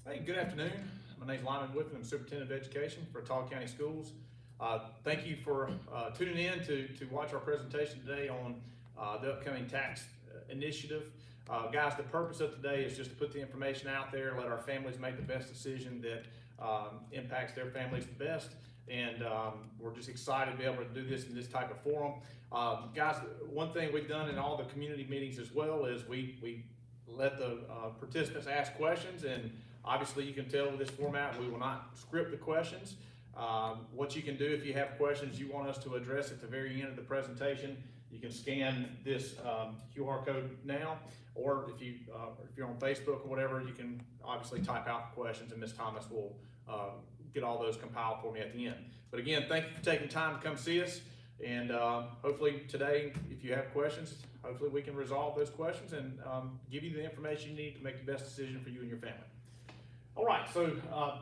Hey, good afternoon. My name is Woodfin. I'm Superintendent of Education for Ottawa County Schools. Thank you for tuning in to watch our presentation today on the upcoming tax initiative. Guys, the purpose of today is just to put the information out there, let our families make the best decision that impacts their families the best. And we're just excited to be able to do this in this type of forum. Guys, one thing we've done in all the community meetings as well is we let the participants ask questions, and obviously you can tell with this format we will not script the questions. What you can do if you have questions you want us to address at the very end of the presentation, you can scan this QR code now, or if you're on Facebook or whatever, you can obviously type out the questions and Ms. Thomas will get all those compiled for me at the end. But again, thank you for taking time to come see us, and hopefully today, if you have questions, hopefully we can resolve those questions and give you the information you need to make the best decision for you and your family. All right, so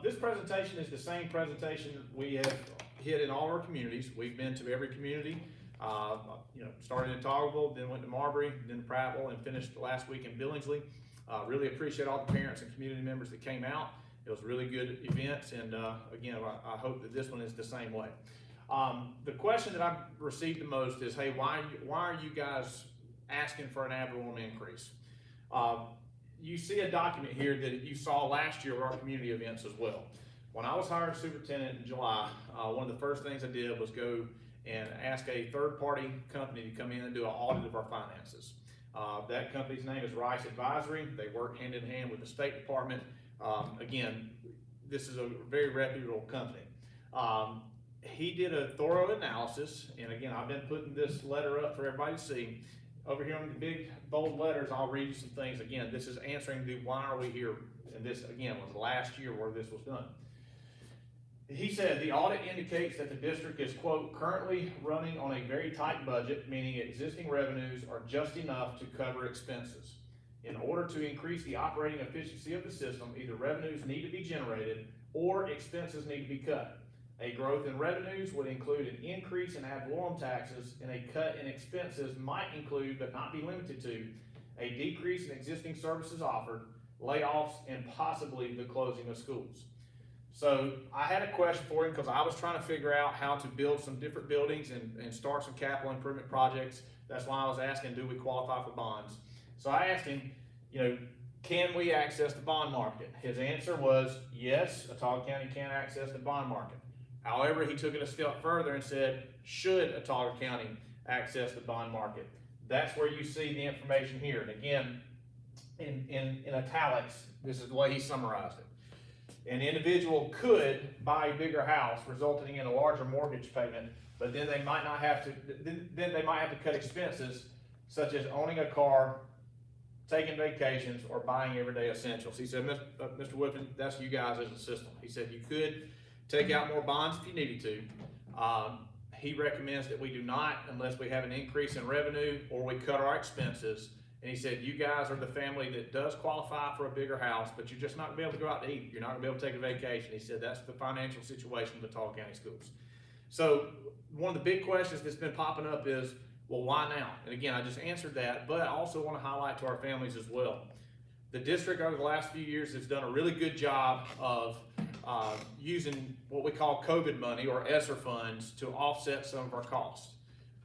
this presentation is the same presentation we have hit in all our communities. We've been to every community, started in Toggleville, then went to Marbury, then to Prattville, and finished last week in Billingsley. Really appreciate all the parents and community members that came out. It was really good events, and again, I hope that this one is the same way. The question that I've received the most is, hey, why are you guys asking for an ad valorem increase? You see a document here that you saw last year with our community events as well. When I was hired superintendent in July, one of the first things I did was go and ask a third-party company to come in and do an audit of our finances. That company's name is Rice Advisory. They work hand in hand with the State Department. Again, this is a very reputable company. He did a thorough analysis, and again, I've been putting this letter up for everybody to see. Over here in the big bold letters, I'll read you some things. Again, this is answering the why are we here, and this again was last year where this was done. He said the audit indicates that the district is, quote, currently running on a very tight budget, meaning existing revenues are just enough to cover expenses. In order to increase the operating efficiency of the system, either revenues need to be generated or expenses need to be cut. A growth in revenues would include an increase in ad valorem taxes, and a cut in expenses might include, but not be limited to, a decrease in existing services offered, layoffs, and possibly the closing of schools. So I had a question for him because I was trying to figure out how to build some different buildings and start some capital improvement projects. That's why I was asking, do we qualify for bonds? So I asked him, can we access the bond market? His answer was, yes, Ottawa County can access the bond market. However, he took it a step further and said, should Ottawa County access the bond market? That's where you see the information here. And again, in italics, this is the way he summarized it. An individual could buy a bigger house, resulting in a larger mortgage payment, but then they might not have to, then they might have to cut expenses, such as owning a car, taking vacations, or buying everyday essentials. He said, Mr. Woodfin, that's you guys as a system. He said you could take out more bonds if you needed to. He recommends that we do not unless we have an increase in revenue or we cut our expenses. And he said, you guys are the family that does qualify for a bigger house, but you're just not gonna be able to go out to eat. You're not gonna be able to take a vacation. He said, that's the financial situation of the Ottawa County Schools. So one of the big questions that's been popping up is, well, why now? And again, I just answered that, but I also want to highlight to our families as well. The district over the last few years has done a really good job of using what we call COVID money or ESSER funds to offset some of our costs.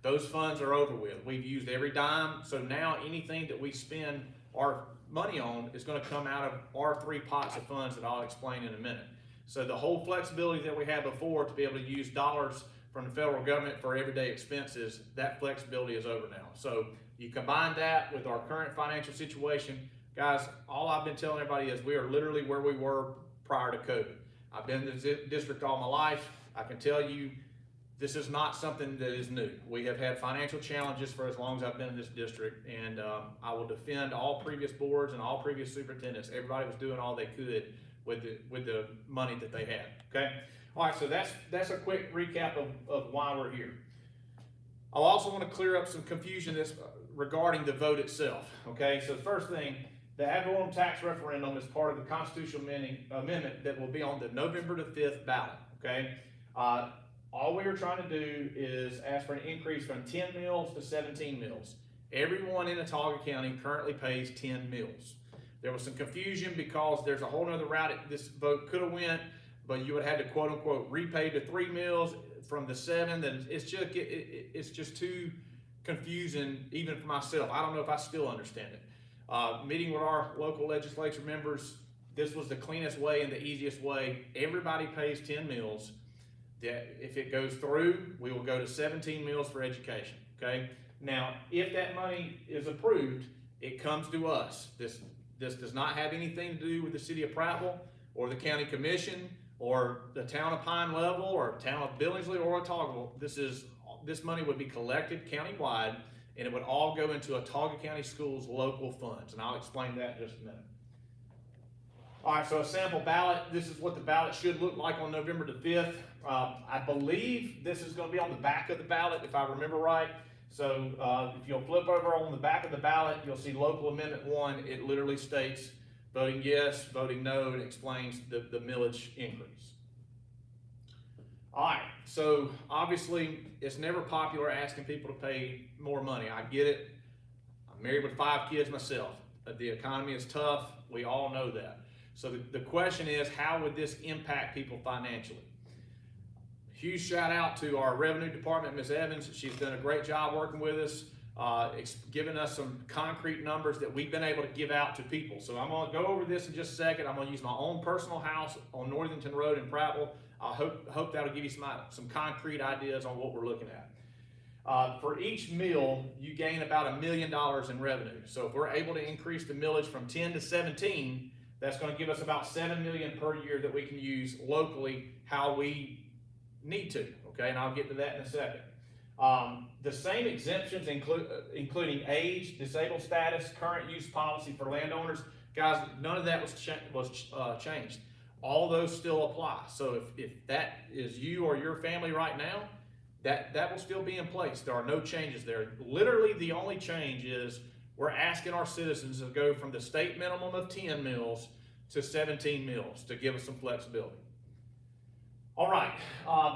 Those funds are over with. We've used every dime, so now anything that we spend our money on is going to come out of our three pots of funds that I'll explain in a minute. So the whole flexibility that we had before to be able to use dollars from the federal government for everyday expenses, that flexibility is over now. So you combine that with our current financial situation, guys, all I've been telling everybody is we are literally where we were prior to COVID. I've been in the district all my life. I can tell you this is not something that is new. We have had financial challenges for as long as I've been in this district, and I will defend all previous boards and all previous superintendents. Everybody was doing all they could with the money that they had, okay? All right, so that's a quick recap of why we're here. I'll also want to clear up some confusion regarding the vote itself, okay? So the first thing, the ad valorem tax referendum is part of the constitutional amendment that will be on the November the 5th ballot, okay? All we are trying to do is ask for an increase from 10 mills to 17 mills. Everyone in Ottawa County currently pays 10 mills. There was some confusion because there's a whole nother route this vote could have went, but you would have had to quote unquote repay the 3 mills from the 7. Then it's just too confusing even for myself. I don't know if I still understand it. Meeting with our local legislature members, this was the cleanest way and the easiest way. Everybody pays 10 mills. If it goes through, we will go to 17 mills for education, okay? Now, if that money is approved, it comes to us. This does not have anything to do with the city of Prattville or the county commission or the town of Pine Level or town of Billingsley or Otago. This money would be collected countywide, and it would all go into Otago County Schools local funds, and I'll explain that in just a minute. All right, so a sample ballot. This is what the ballot should look like on November the 5th. I believe this is going to be on the back of the ballot, if I remember right. So if you'll flip over on the back of the ballot, you'll see local amendment 1. It literally states voting yes, voting no, and explains the millage increase. All right, so obviously it's never popular asking people to pay more money. I get it. I'm married with 5 kids myself. The economy is tough. We all know that. So the question is, how would this impact people financially? Huge shout out to our revenue department, Ms. Evans. She's done a great job working with us, giving us some concrete numbers that we've been able to give out to people. So I'm going to go over this in just a second. I'm going to use my own personal house on Northington Road in Prattville. I hope that'll give you some concrete ideas on what we're looking at. For each mill, you gain about $1 million in revenue. So if we're able to increase the millage from 10 to 17, that's going to give us about $7 million per year that we can use locally how we need to, okay? And I'll get to that in a second. The same exemptions including age, disabled status, current use policy for landowners. Guys, none of that was changed. All those still apply. So if that is you or your family right now, that will still be in place. There are no changes there. Literally the only change is we're asking our citizens to go from the state minimum of 10 mills to 17 mills to give us some flexibility. All right,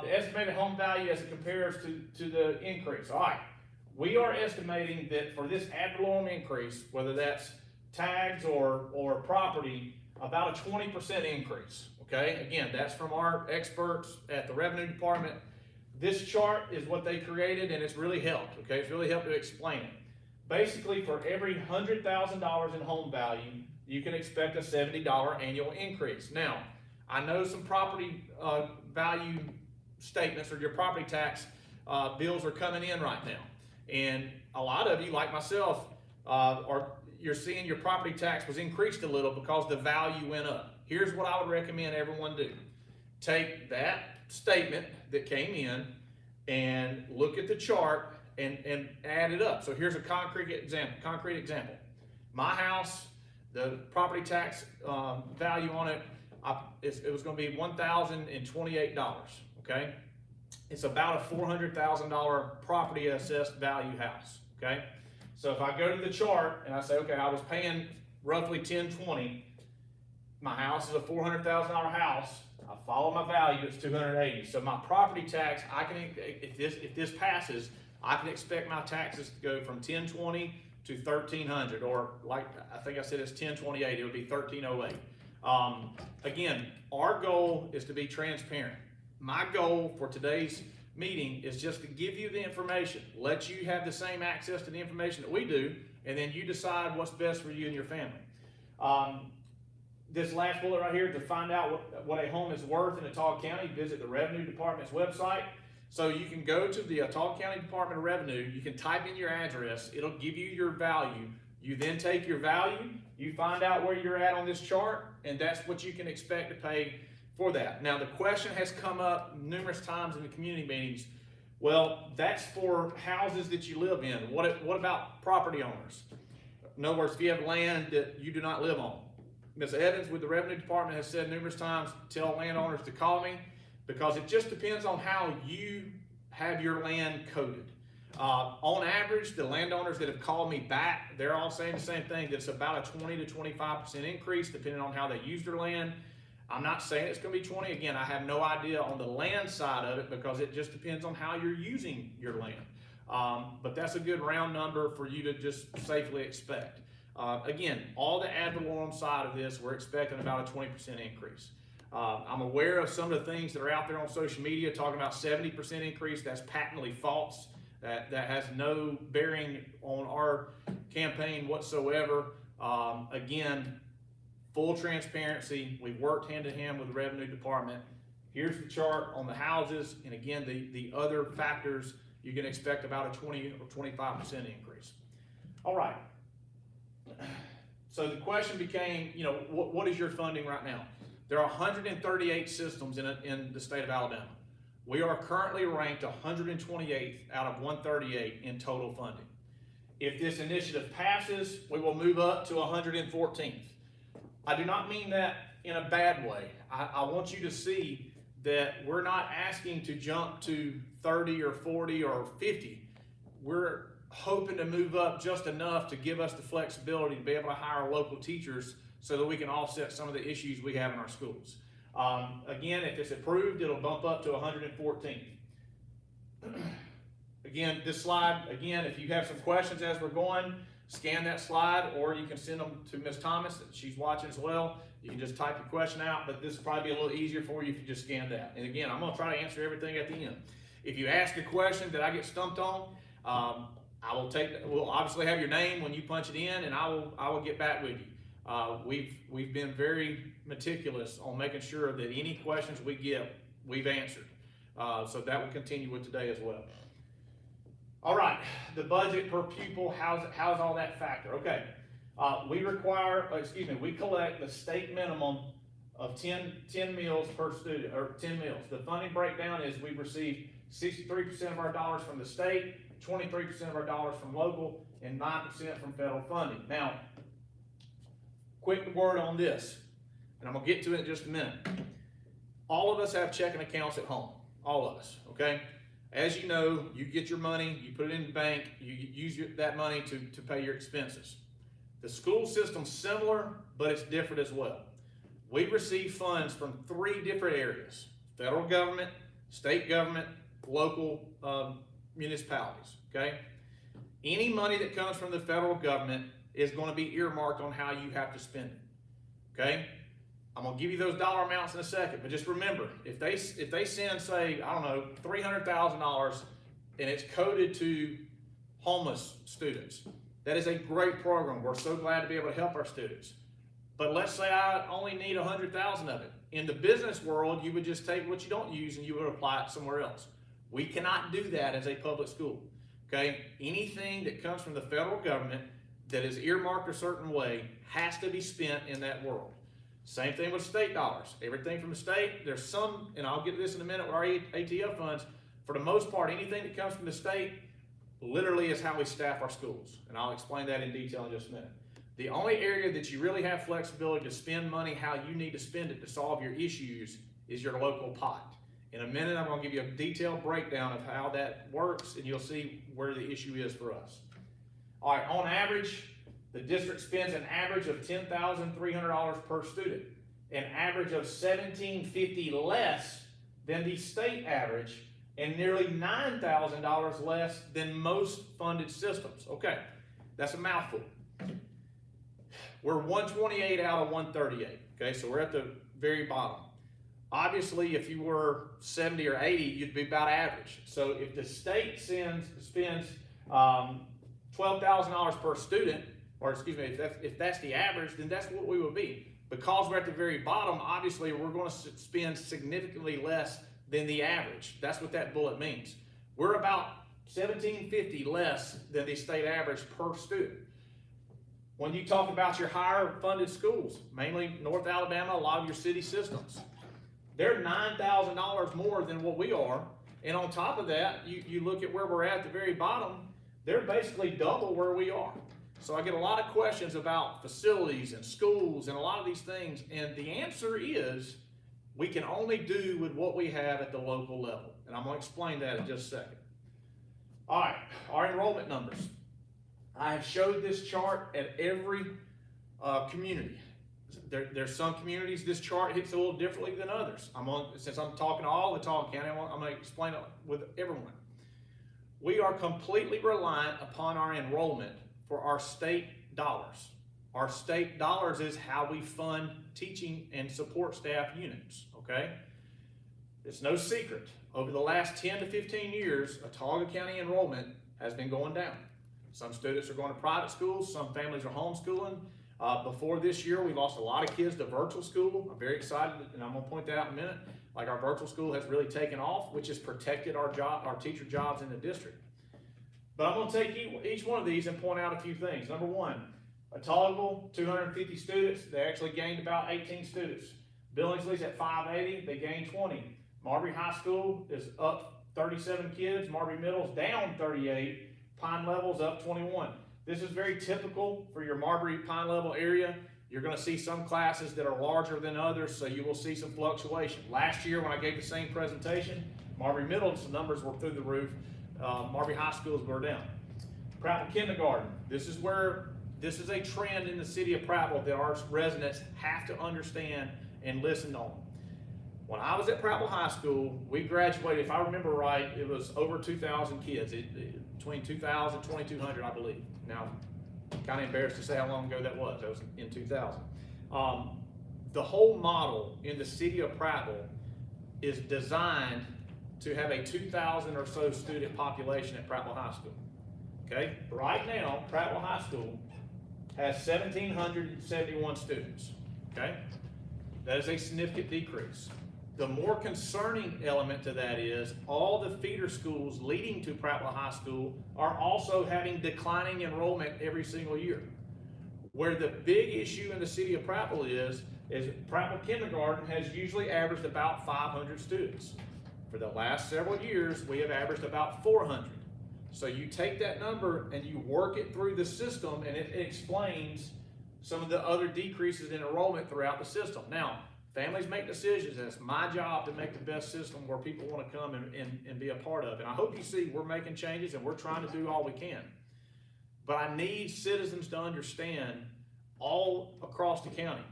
the estimated home value as it compares to the increase. All right, we are estimating that for this ad valorem increase, whether that's tags or property, about a 20% increase, okay? Again, that's from our experts at the revenue department. This chart is what they created, and it's really helped, okay? It's really helped to explain it. Basically, for every $100,000 in home value, you can expect a $70 annual increase. Now, I know some property value statements or your property tax bills are coming in right now. And a lot of you, like myself, you're seeing your property tax was increased a little because the value went up. Here's what I would recommend everyone do. Take that statement that came in and look at the chart and add it up. So here's a concrete example. My house, the property tax value on it, it was going to be $1,028, okay? It's about a $400,000 property assessed value house, okay? So if I go to the chart and I say, okay, I was paying roughly $1,020, my house is a $400,000 house, I follow my value, it's $280. So my property tax, if this passes, I can expect my taxes to go from $1,020 to $1,300, or like I think I said it's $1,028, it would be $1,308. Again, our goal is to be transparent. My goal for today's meeting is just to give you the information, let you have the same access to the information that we do, and then you decide what's best for you and your family. This last bullet right here, to find out what a home is worth in Otago County, visit the Revenue Department's website. So you can go to the Otago County Department of Revenue, you can type in your address, it'll give you your value. You then take your value, you find out where you're at on this chart, and that's what you can expect to pay for that. Now the question has come up numerous times in the community meetings, well, that's for houses that you live in. What about property owners? In other words, if you have land that you do not live on. Ms. Evans with the Revenue Department has said numerous times, tell landowners to call me, because it just depends on how you have your land coded. On average, the landowners that have called me back, they're all saying the same thing, that it's about a 20 to 25% increase depending on how they use their land. I'm not saying it's going to be 20. Again, I have no idea on the land side of it because it just depends on how you're using your land. But that's a good round number for you to just safely expect. Again, all the ad valorem side of this, we're expecting about a 20% increase. I'm aware of some of the things that are out there on social media talking about 70% increase. That's patently false. That has no bearing on our campaign whatsoever. Again, full transparency. We've worked hand in hand with the Revenue Department. Here's the chart on the houses, and again, the other factors, you can expect about a 20 or 25% increase. All right. So the question became, you know, what is your funding right now? There are 138 systems in the state of Alabama. We are currently ranked 128th out of 138 in total funding. If this initiative passes, we will move up to 114th. I do not mean that in a bad way. I want you to see that we're not asking to jump to 30 or 40 or 50. We're hoping to move up just enough to give us the flexibility to be able to hire local teachers so that we can offset some of the issues we have in our schools. Again, if it's approved, it'll bump up to 114th. Again, this slide, again, if you have some questions as we're going, scan that slide, or you can send them to Ms. Thomas. She's watching as well. You can just type your question out, but this will probably be a little easier for you if you just scan that. And again, I'm gonna try to answer everything at the end. If you ask a question that I get stumped on, we'll obviously have your name when you punch it in, and I will get back with you. We've been very meticulous on making sure that any questions we get, we've answered. So that will continue with today as well. All right, the budget per pupil, how's all that factor? Okay, we collect the state minimum of 10 meals per student, or 10 meals. The funding breakdown is we receive 63% of our dollars from the state, 23% of our dollars from local, and 9% from federal funding. Now, quick word on this, and I'm gonna get to it in just a minute. All of us have checking accounts at home, all of us, okay? As you know, you get your money, you put it in the bank, you use that money to pay your expenses. The school system's similar, but it's different as well. We receive funds from 3 different areas: federal government, state government, local municipalities, okay? Any money that comes from the federal government is going to be earmarked on how you have to spend it, okay? I'm going to give you those dollar amounts in a second, but just remember, if they send, say, I don't know, $300,000 and it's coded to homeless students, that is a great program. We're so glad to be able to help our students. But let's say I only need 100,000 of it. In the business world, you would just take what you don't use and you would apply it somewhere else. We cannot do that as a public school, okay? Anything that comes from the federal government that is earmarked a certain way has to be spent in that world. Same thing with state dollars. Everything from the state, there's some, and I'll get to this in a minute with our ATF funds, for the most part, anything that comes from the state literally is how we staff our schools. And I'll explain that in detail in just a minute. The only area that you really have flexibility to spend money how you need to spend it to solve your issues is your local pot. In a minute, I'm going to give you a detailed breakdown of how that works, and you'll see where the issue is for us. All right, on average, the district spends an average of $10,300 per student, an average of $1,750 less than the state average, and nearly $9,000 less than most funded systems. Okay, that's a mouthful. We're 128 out of 138, okay, so we're at the very bottom. Obviously, if you were 70 or 80, you'd be about average. So if the state spends $12,000 per student, or excuse me, if that's the average, then that's what we would be. Because we're at the very bottom, obviously we're going to spend significantly less than the average. That's what that bullet means. We're about $1,750 less than the state average per student. When you talk about your higher funded schools, mainly North Alabama, a lot of your city systems, they're $9,000 more than what we are. And on top of that, you look at where we're at the very bottom, they're basically double where we are. So I get a lot of questions about facilities and schools and a lot of these things, and the answer is we can only do with what we have at the local level. And I'm going to explain that in just a second. All right, our enrollment numbers. I have showed this chart at every community. There's some communities this chart hits a little differently than others. Since I'm talking to all the Talk County, I'm going to explain it with everyone. We are completely reliant upon our enrollment for our state dollars, Our state dollars is how we fund teaching and support staff units, okay? It's no secret. Over the last 10 to 15 years, Autauga County enrollment has been going down. Some students are going to private schools, some families are homeschooling. Before this year, we lost a lot of kids to virtual school. I'm very excited, and I'm gonna point that out in a minute. Like, our virtual school has really taken off, which has protected our teacher jobs in the district. But I'm gonna take each one of these and point out a few things. Number one, Autauga, 250 students, they actually gained about 18 students. Billingsley's at 580, they gained 20. Marbury High School is up 37 kids, Marbury Middle's down 38, Pine Level's up 21. This is very typical for your Marbury Pine Level area. You're gonna see some classes that are larger than others, so you will see some fluctuation. Last year when I gave the same presentation, Marbury Middle's numbers were through the roof. Marbury High Schools were down. Prattville Kindergarten, this is a trend in the city of Prattville that our residents have to understand and listen on. When I was at Prattville High School, we graduated, if I remember right, it was over 2,000 kids, between 2,000 and 2,200, I believe. Now, kind of embarrassed to say how long ago that was in 2000. The whole model in the city of Prattville is designed to have a 2,000 or so student population at Prattville High School. Okay, right now, Prattville High School has 1,771 students. Okay, that is a significant decrease. The more concerning element to that is all the feeder schools leading to Prattville High School are also having declining enrollment every single year. Where the big issue in the city of Prattville is Prattville Kindergarten has usually averaged about 500 students. For the last several years, we have averaged about 400. So you take that number and you work it through the system, and it explains some of the other decreases in enrollment throughout the system. Now, families make decisions, and it's my job to make the best system where people want to come and be a part of. And I hope you see we're making changes and we're trying to do all we can. But I need citizens to understand all across the county.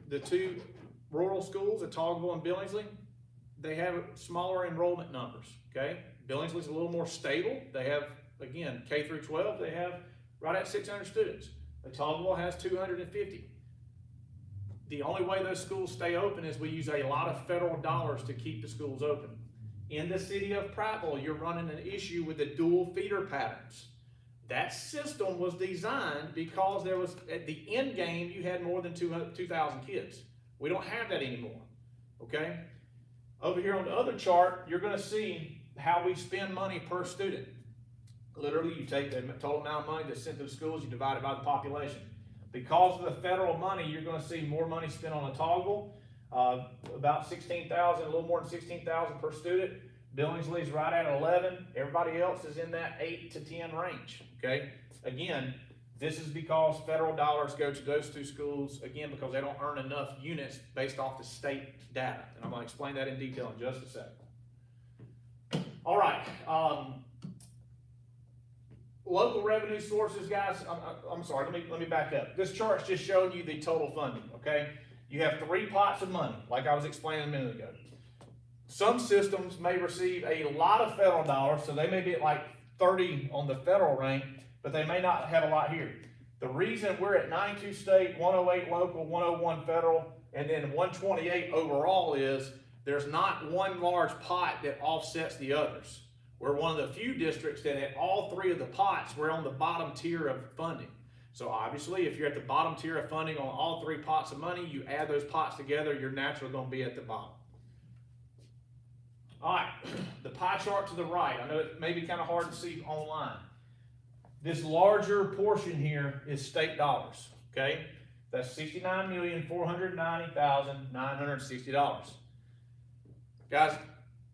The two rural schools, Autauga and Billingsley, they have smaller enrollment numbers, okay? Billingsley's a little more stable. They have, again, K through 12, they have right at 600 students. Autauga has 250. The only way those schools stay open is we use a lot of federal dollars to keep the schools open. In the city of Prattville, you're running an issue with the dual feeder patterns. That system was designed because there was, at the end game, you had more than 2,000 kids. We don't have that anymore, okay? Over here on the other chart, you're gonna see how we spend money per student. Literally, you take the total amount of money that's sent to the schools, you divide it by the population. Because of the federal money, you're gonna see more money spent on Autauga, about 16,000, a little more than 16,000 per student. Billingsley's right at 11. Everybody else is in that 8 to 10 range, okay? Again, this is because federal dollars go to those two schools, again, because they don't earn enough units based off the state data. And I'm gonna explain that in detail in just a second. All right, local revenue sources, guys, I'm sorry, let me back up. This chart's just showing you the total funding, okay? You have 3 pots of money, like I was explaining a minute ago. Some systems may receive a lot of federal dollars, so they may be at like 30 on the federal rank, but they may not have a lot here. The reason we're at 92 state, 108 local, 101 federal, and then 128 overall is there's not one large pot that offsets the others. We're one of the few districts that at all 3 of the pots, we're on the bottom tier of funding. So obviously, if you're at the bottom tier of funding on all 3 pots of money, you add those pots together, you're naturally gonna be at the bottom. All right, the pie chart to the right. I know it may be kind of hard to see online. This larger portion here is state dollars, okay? That's $69,490,960. Guys,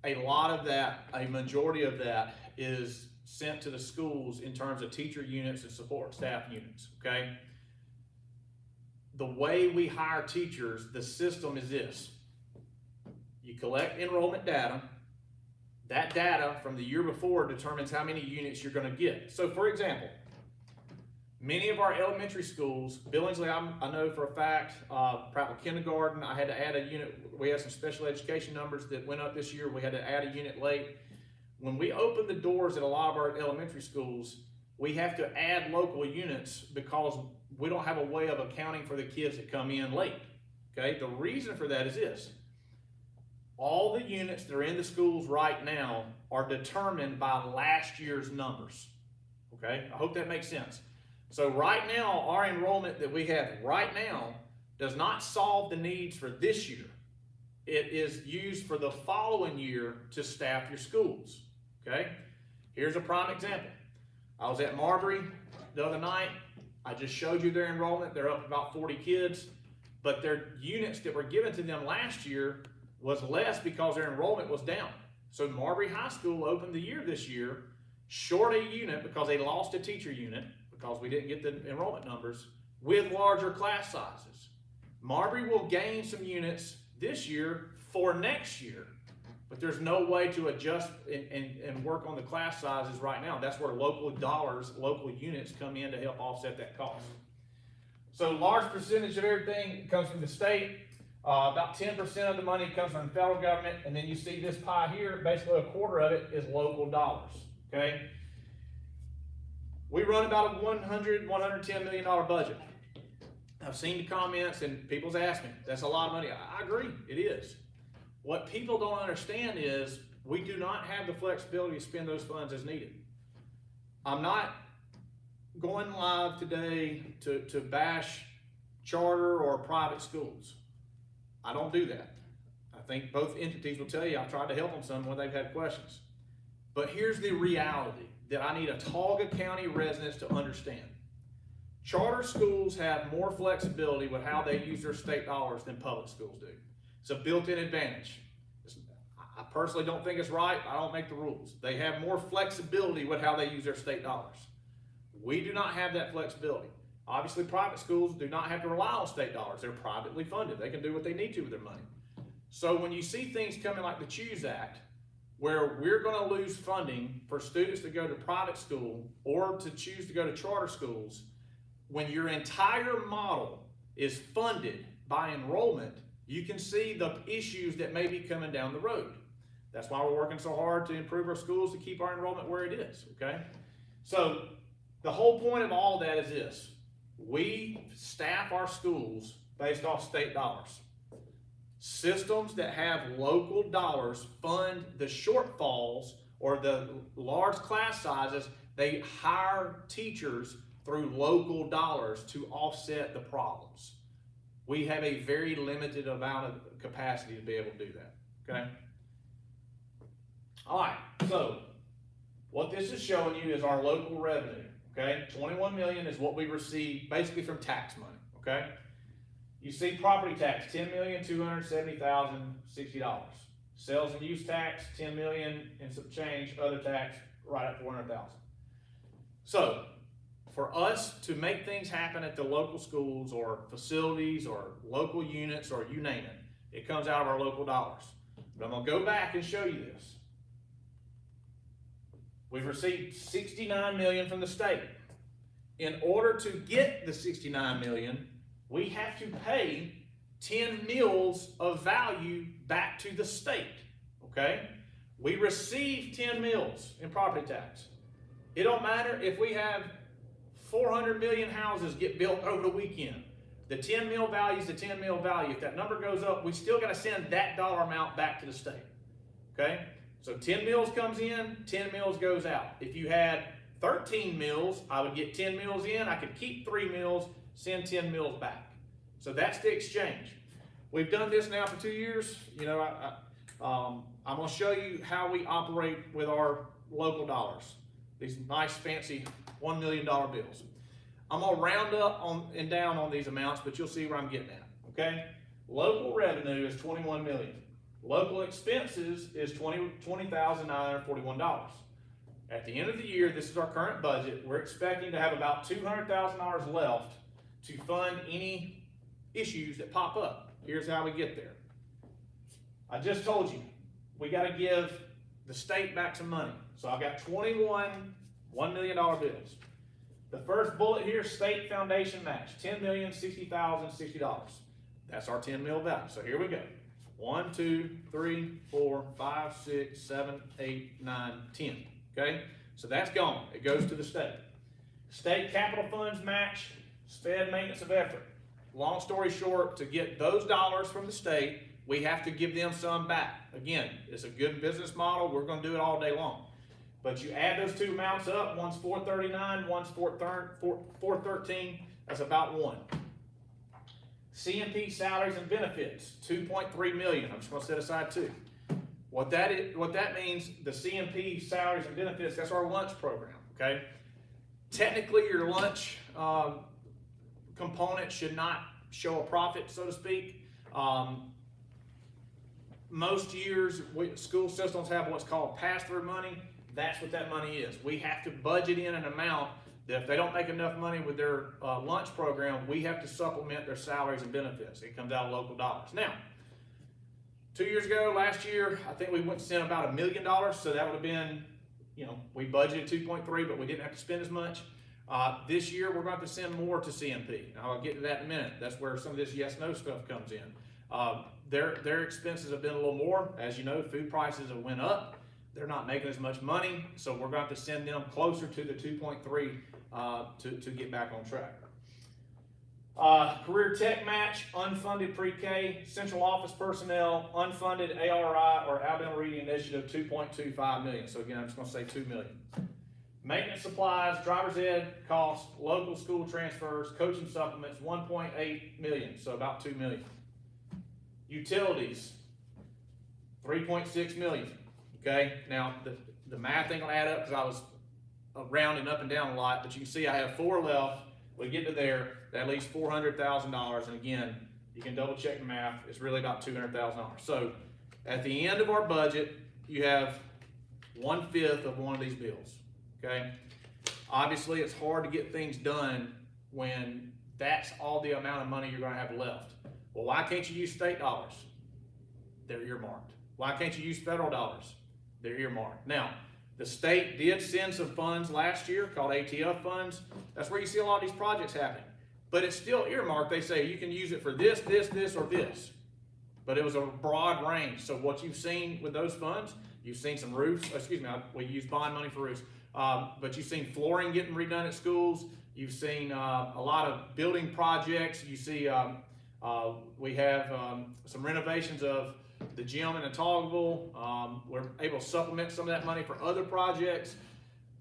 a lot of that, a majority of that is sent to the schools in terms of teacher units and support staff units, okay? The way we hire teachers, the system is this. You collect enrollment data. That data from the year before determines how many units you're gonna get. So for example, many of our elementary schools, Billingsley, I know for a fact, Prattville Kindergarten, I had to add a unit. We had some special education numbers that went up this year. We had to add a unit late. When we opened the doors at a lot of our elementary schools, we have to add local units because we don't have a way of accounting for the kids that come in late. Okay, the reason for that is this. All the units that are in the schools right now are determined by last year's numbers. Okay, I hope that makes sense. So right now, our enrollment that we have right now does not solve the needs for this year. It is used for the following year to staff your schools. Okay, here's a prime example. I was at Marbury the other night. I just showed you their enrollment. They're up about 40 kids, but their units that were given to them last year was less because their enrollment was down. So Marbury High School opened the year this year short a unit because they lost a teacher unit because we didn't get the enrollment numbers with larger class sizes. Marbury will gain some units this year for next year, but there's no way to adjust and work on the class sizes right now. That's where local dollars, local units come in to help offset that cost. So large percentage of everything comes from the state. About 10% of the money comes from the federal government, and then you see this pie here, basically a quarter of it is local dollars, okay? We run about a $110 million budget. I've seen the comments and people's asked me, that's a lot of money. I agree, it is. What people don't understand is we do not have the flexibility to spend those funds as needed. I'm not going live today to bash charter or private schools. I don't do that. I think both entities will tell you I've tried to help them some when they've had questions. But here's the reality that I need Autauga County residents to understand. Charter schools have more flexibility with how they use their state dollars than public schools do. It's a built-in advantage. I personally don't think it's right. I don't make the rules. They have more flexibility with how they use their state dollars. We do not have that flexibility. Obviously, private schools do not have to rely on state dollars. They're privately funded. They can do what they need to with their money. So when you see things coming like the CHOOSE Act, where we're going to lose funding for students to go to private school or to choose to go to charter schools, when your entire model is funded by enrollment, you can see the issues that may be coming down the road. That's why we're working so hard to improve our schools to keep our enrollment where it is, okay? So the whole point of all that is this. We staff our schools based off state dollars. Systems that have local dollars fund the shortfalls or the large class sizes. They hire teachers through local dollars to offset the problems. We have a very limited amount of capacity to be able to do that, okay? All right, so what this is showing you is our local revenue, okay? 21 million is what we receive basically from tax money, okay? You see property tax, $10,270,060. Sales and use tax, $10 million and some change, other tax, right at $400,000. So, for us to make things happen at the local schools or facilities or local units or you name it, it comes out of our local dollars. But I'm gonna go back and show you this. We've received $69 million from the state. In order to get the $69 million, we have to pay 10 mills of value back to the state, okay? We receive 10 mills in property tax. It don't matter if we have 400 million houses get built over the weekend. The 10 mil value is the 10 mil value. If that number goes up, we still gotta send that dollar amount back to the state, okay? So 10 mills comes in, 10 mills goes out. If you had 13 mills, I would get 10 mills in, I could keep 3 mills, send 10 mills back. So that's the exchange. We've done this now for 2 years. You know, I'm gonna show you how we operate with our local dollars. These nice fancy $1 million bills. I'm gonna round up and down on these amounts, but you'll see where I'm getting at, okay? Local revenue is 21 million. Local expenses is $20,941. At the end of the year, this is our current budget. We're expecting to have about $200,000 left to fund any issues that pop up. Here's how we get there. I just told you, we gotta give the state back some money. So I've got 21 $1 million bills. The first bullet here, state foundation match, $10,060,060. That's our 10 mil value. So here we go. 1, 2, 3, 4, 5, 6, 7, 8, 9, 10. Okay? So that's gone. It goes to the state. State capital funds match, sped maintenance of effort. Long story short, to get those dollars from the state, we have to give them some back. Again, it's a good business model. We're going to do it all day long. But you add those two amounts up, one's 439, one's 413, that's about one. CMP salaries and benefits, 2.3 million. I'm just going to set aside two. What that means, the CMP salaries and benefits, that's our lunch program, okay? Technically, your lunch component should not show a profit, so to speak. Most years, school systems have what's called pass-through money. That's what that money is. We have to budget in an amount that if they don't make enough money with their lunch program, we have to supplement their salaries and benefits. It comes out of local dollars. Now, 2 years ago, last year, I think we went and spent about $1 million, so that would have been, we budgeted 2.3, but we didn't have to spend as much. This year, we're going to have to send more to CMP. I'll get to that in a minute. That's where some of this yes-no stuff comes in. Their expenses have been a little more. As you know, food prices have went up. They're not making as much money, so we're going to have to send them closer to the 2.3 to get back on track. Career tech match, unfunded pre-K, central office personnel, unfunded ARI or Alabama Reading Initiative, 2.25 million. So again, I'm just going to say 2 million. Maintenance supplies, driver's ed costs, local school transfers, coaching supplements, 1.8 million, so about 2 million. Utilities, 3.6 million. Okay, now the math ain't gonna add up because I was rounding up and down a lot, but you can see I have 4 left. We get to there, at least $400,000, and again, you can double check the math. It's really about $200,000. So at the end of our budget, you have 1/5 of one of these bills. Okay, obviously it's hard to get things done when that's all the amount of money you're going to have left. Well, why can't you use state dollars? They're earmarked. Why can't you use federal dollars? They're earmarked. Now, the state did send some funds last year called ATF funds. That's where you see a lot of these projects happening. But it's still earmarked. They say you can use it for this, this, this, or this. But it was a broad range. So what you've seen with those funds, you've seen some roofs. Excuse me, we use bond money for roofs. But you've seen flooring getting redone at schools. You've seen a lot of building projects. You see we have some renovations of the gym in Otagoville. We're able to supplement some of that money for other projects.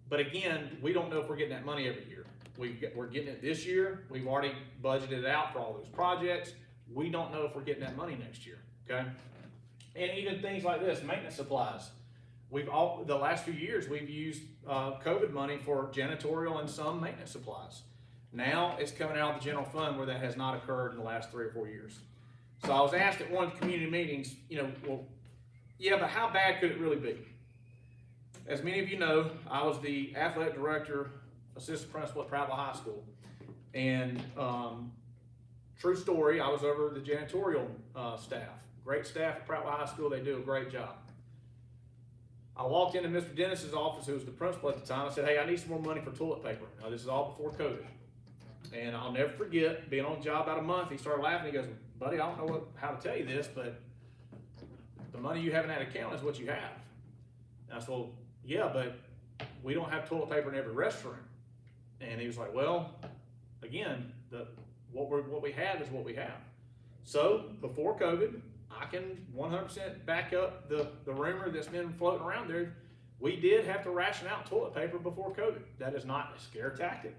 But again, we don't know if we're getting that money every year. We're getting it this year. We've already budgeted it out for all those projects. We don't know if we're getting that money next year, okay? And even things like this, maintenance supplies. The last few years, we've used COVID money for janitorial and some maintenance supplies. Now it's coming out of the general fund where that has not occurred in the last 3 or 4 years. So I was asked at one of the community meetings, well, yeah, but how bad could it really be? As many of you know, I was the athletic director, assistant principal at Prattville High School. And true story, I was over the janitorial staff. Great staff at Prattville High School, they do a great job. I walked into Mr. Dennis's office, who was the principal at the time. I said, hey, I need some more money for toilet paper. Now, this is all before COVID. And I'll never forget, being on the job about a month, he started laughing. He goes, buddy, I don't know how to tell you this, but the money you have in that account is what you have. And I said, well, yeah, but we don't have toilet paper in every restroom. And he was like, well, again, what we have is what we have. So before COVID, I can 100% back up the rumor that's been floating around there. We did have to ration out toilet paper before COVID. That is not a scare tactic.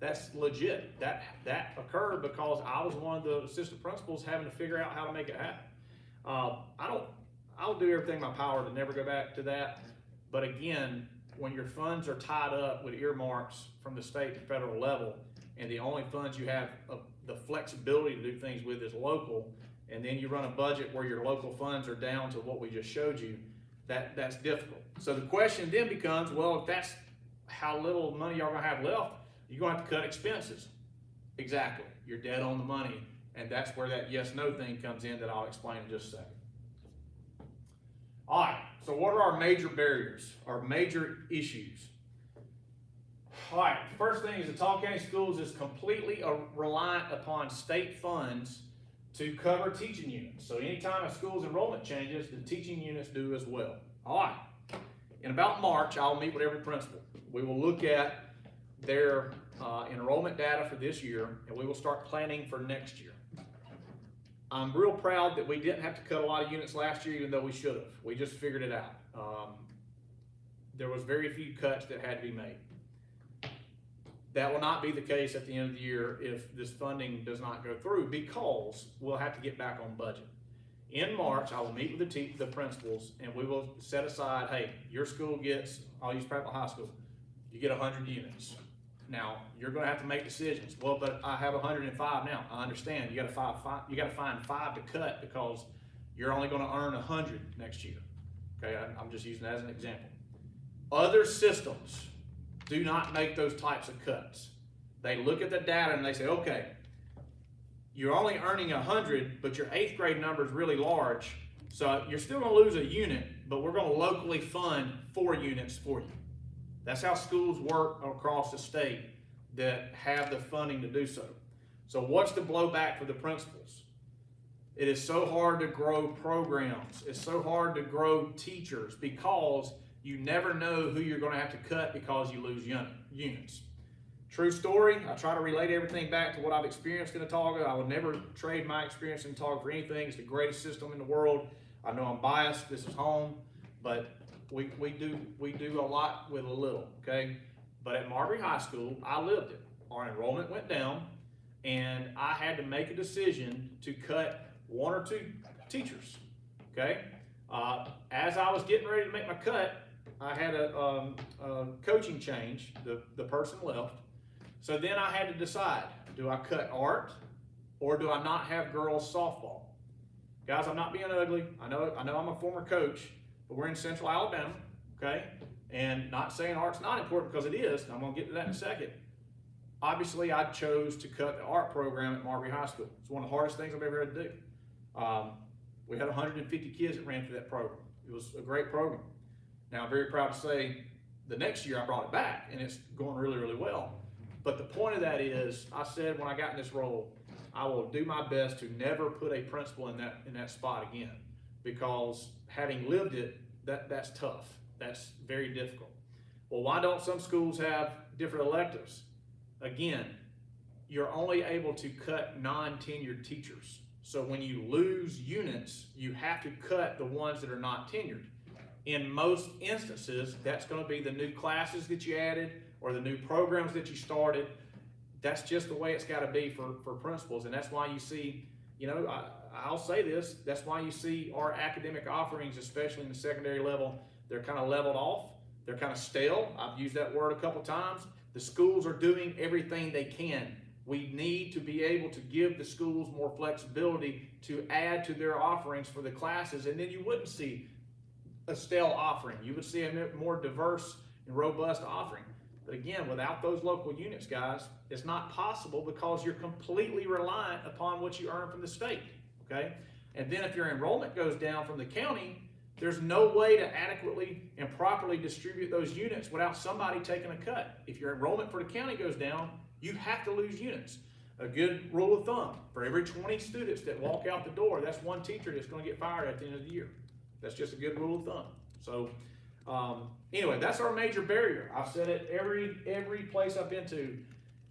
That's legit. That occurred because I was one of the assistant principals having to figure out how to make it happen. I'll do everything in my power to never go back to that. But again, when your funds are tied up with earmarks from the state to federal level, and the only funds you have the flexibility to do things with is local, and then you run a budget where your local funds are down to what we just showed you, that's difficult. So the question then becomes, well, if that's how little money y'all gonna have left, you're gonna have to cut expenses. Exactly, you're dead on the money, and that's where that yes-no thing comes in that I'll explain in just a second. All right, so what are our major barriers, our major issues? All right, the first thing is the Talk County Schools is completely reliant upon state funds to cover teaching units. So anytime a school's enrollment changes, the teaching units do as well. All right, in about March, I'll meet with every principal. We will look at their enrollment data for this year, and we will start planning for next year. I'm real proud that we didn't have to cut a lot of units last year, even though we should have. We just figured it out. There was very few cuts that had to be made. That will not be the case at the end of the year if this funding does not go through, because we'll have to get back on budget. In March, I will meet with the principals, and we will set aside, hey, your school gets, I'll use Prattville High School, you get 100 units. Now, you're gonna have to make decisions. Well, but I have 105 now. I understand, you gotta find 5 to cut because you're only gonna earn 100 next year. Okay, I'm just using that as an example. Other systems do not make those types of cuts. They look at the data and they say, okay, you're only earning 100, but your 8th grade number is really large, so you're still gonna lose a unit, but we're gonna locally fund 4 units for you. That's how schools work across the state that have the funding to do so. So what's the blowback for the principals? It is so hard to grow programs. It's so hard to grow teachers because you never know who you're gonna have to cut because you lose units. True story, I try to relate everything back to what I've experienced in Otago. I would never trade my experience in Otago for anything. It's the greatest system in the world. I know I'm biased, this is home, but we do a lot with a little, okay? But at Marbury High School, I lived it. Our enrollment went down, and I had to make a decision to cut 1 or 2 teachers, okay? As I was getting ready to make my cut, I had a coaching change. The person left. So then I had to decide, do I cut art or do I not have girls softball? Guys, I'm not being ugly. I know I'm a former coach, but we're in Central Alabama, okay? And not saying art's not important, because it is. I'm gonna get to that in a second. Obviously, I chose to cut the art program at Marbury High School. It's one of the hardest things I've ever had to do. We had 150 kids that ran through that program. It was a great program. Now, I'm very proud to say the next year I brought it back, and it's going really, really well. But the point of that is, I said when I got in this role, I will do my best to never put a principal in that spot again, because having lived it, that's tough. That's very difficult. Well, why don't some schools have different electives? Again, you're only able to cut non-tenured teachers. So when you lose units, you have to cut the ones that are not tenured. In most instances, that's going to be the new classes that you added or the new programs that you started. That's just the way it's got to be for principals. And that's why you see, I'll say this, that's why you see our academic offerings, especially in the secondary level, they're kind of leveled off. They're kind of stale. I've used that word a couple times. The schools are doing everything they can. We need to be able to give the schools more flexibility to add to their offerings for the classes, and then you wouldn't see a stale offering. You would see a more diverse and robust offering. But again, without those local units, guys, it's not possible, because you're completely reliant upon what you earn from the state, okay? And then if your enrollment goes down from the county, there's no way to adequately and properly distribute those units without somebody taking a cut. If your enrollment for the county goes down, you have to lose units. A good rule of thumb, for every 20 students that walk out the door, that's 1 teacher that's going to get fired at the end of the year. That's just a good rule of thumb. So anyway, that's our major barrier. I've said it every place I've been to.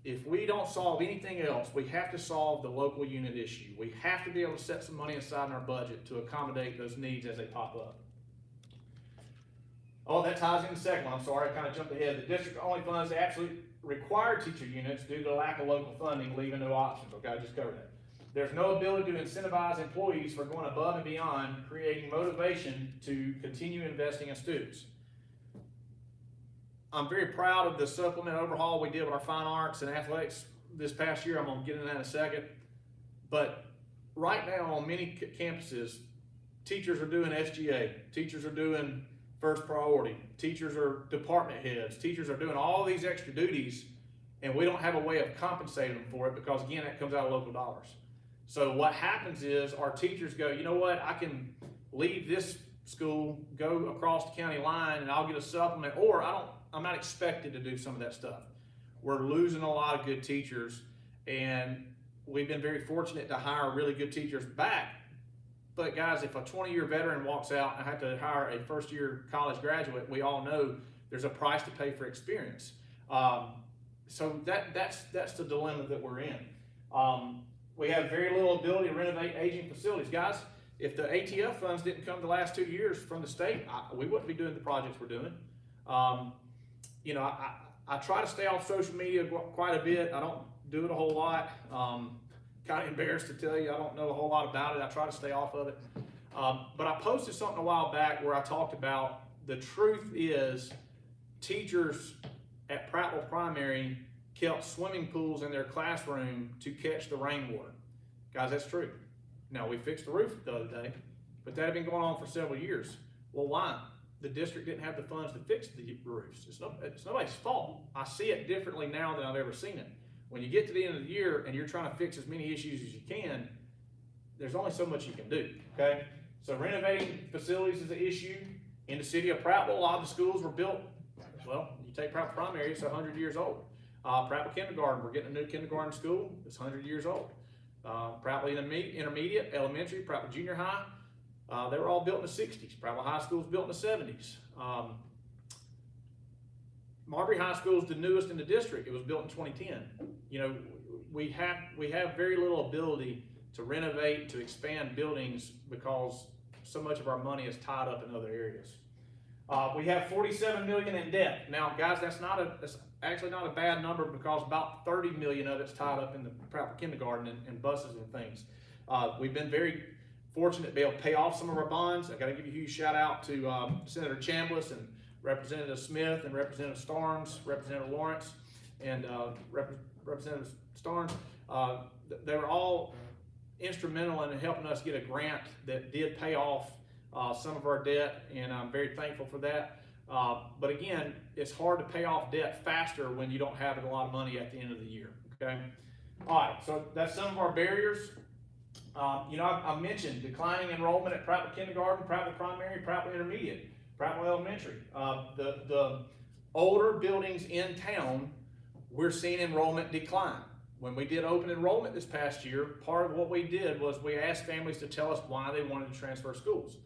If we don't solve anything else, we have to solve the local unit issue. We have to be able to set some money aside in our budget to accommodate those needs as they pop up. Oh, that ties in the second one. I'm sorry, I kind of jumped ahead. The district only funds the absolute required teacher units due to the lack of local funding, leaving no options. Okay, I just covered that. There's no ability to incentivize employees for going above and beyond, creating motivation to continue investing in students. I'm very proud of the supplement overhaul we did with our fine arts and athletics this past year. I'm going to get into that in a second. But right now on many campuses, teachers are doing SGA, teachers are doing first priority, teachers are department heads, teachers are doing all these extra duties, and we don't have a way of compensating them for it, because again, that comes out of local dollars. So what happens is our teachers go, you know what, I can leave this school, go across the county line, and I'll get a supplement, or I'm not expected to do some of that stuff. We're losing a lot of good teachers, and we've been very fortunate to hire really good teachers back. But guys, if a 20-year veteran walks out and I have to hire a first-year college graduate, we all know there's a price to pay for experience. so that's the dilemma that we're in. We have very little ability to renovate aging facilities. Guys, if the ATF funds didn't come the last 2 years from the state, we wouldn't be doing the projects we're doing. You know, I try to stay off social media quite a bit. I don't do it a whole lot. Kind of embarrassed to tell you, I don't know a whole lot about it. I try to stay off of it. But I posted something a while back where I talked about the truth is teachers at Prattville Primary kept swimming pools in their classroom to catch the rainwater. Guys, that's true. Now, we fixed the roof the other day, but that had been going on for several years. Well, why? The district didn't have the funds to fix the roofs. It's nobody's fault. I see it differently now than I've ever seen it. When you get to the end of the year and you're trying to fix as many issues as you can, there's only so much you can do, okay? So renovating facilities is an issue. In the city of Prattville, a lot of the schools were built, well, you take Prattville Primary, it's 100 years old. Prattville Kindergarten, we're getting a new kindergarten school, it's 100 years old. Prattville Intermediate, Elementary, Prattville Junior High, they were all built in the 60s. Prattville High School was built in the 70s. Marbury High School is the newest in the district. It was built in 2010. You know, we have very little ability to renovate, to expand buildings because so much of our money is tied up in other areas. We have $47 million in debt. Now, guys, that's actually not a bad number because about $30 million of it's tied up in the Prattville Kindergarten and buses and things. We've been very fortunate to be able to pay off some of our bonds. I got to give you a huge shout out to Senator Chambliss and Representative Smith and Representative Starnes, Representative Lawrence, and Representative Starnes. They were all instrumental in helping us get a grant that did pay off some of our debt, and I'm very thankful for that. But again, it's hard to pay off debt faster when you don't have a lot of money at the end of the year, okay? All right, so that's some of our barriers. You know, I mentioned declining enrollment at Prattville Kindergarten, Prattville Primary, Prattville Intermediate, Prattville Elementary. The older buildings in town, we're seeing enrollment decline. When we did open enrollment this past year, part of what we did was we asked families to tell us why they wanted to transfer schools.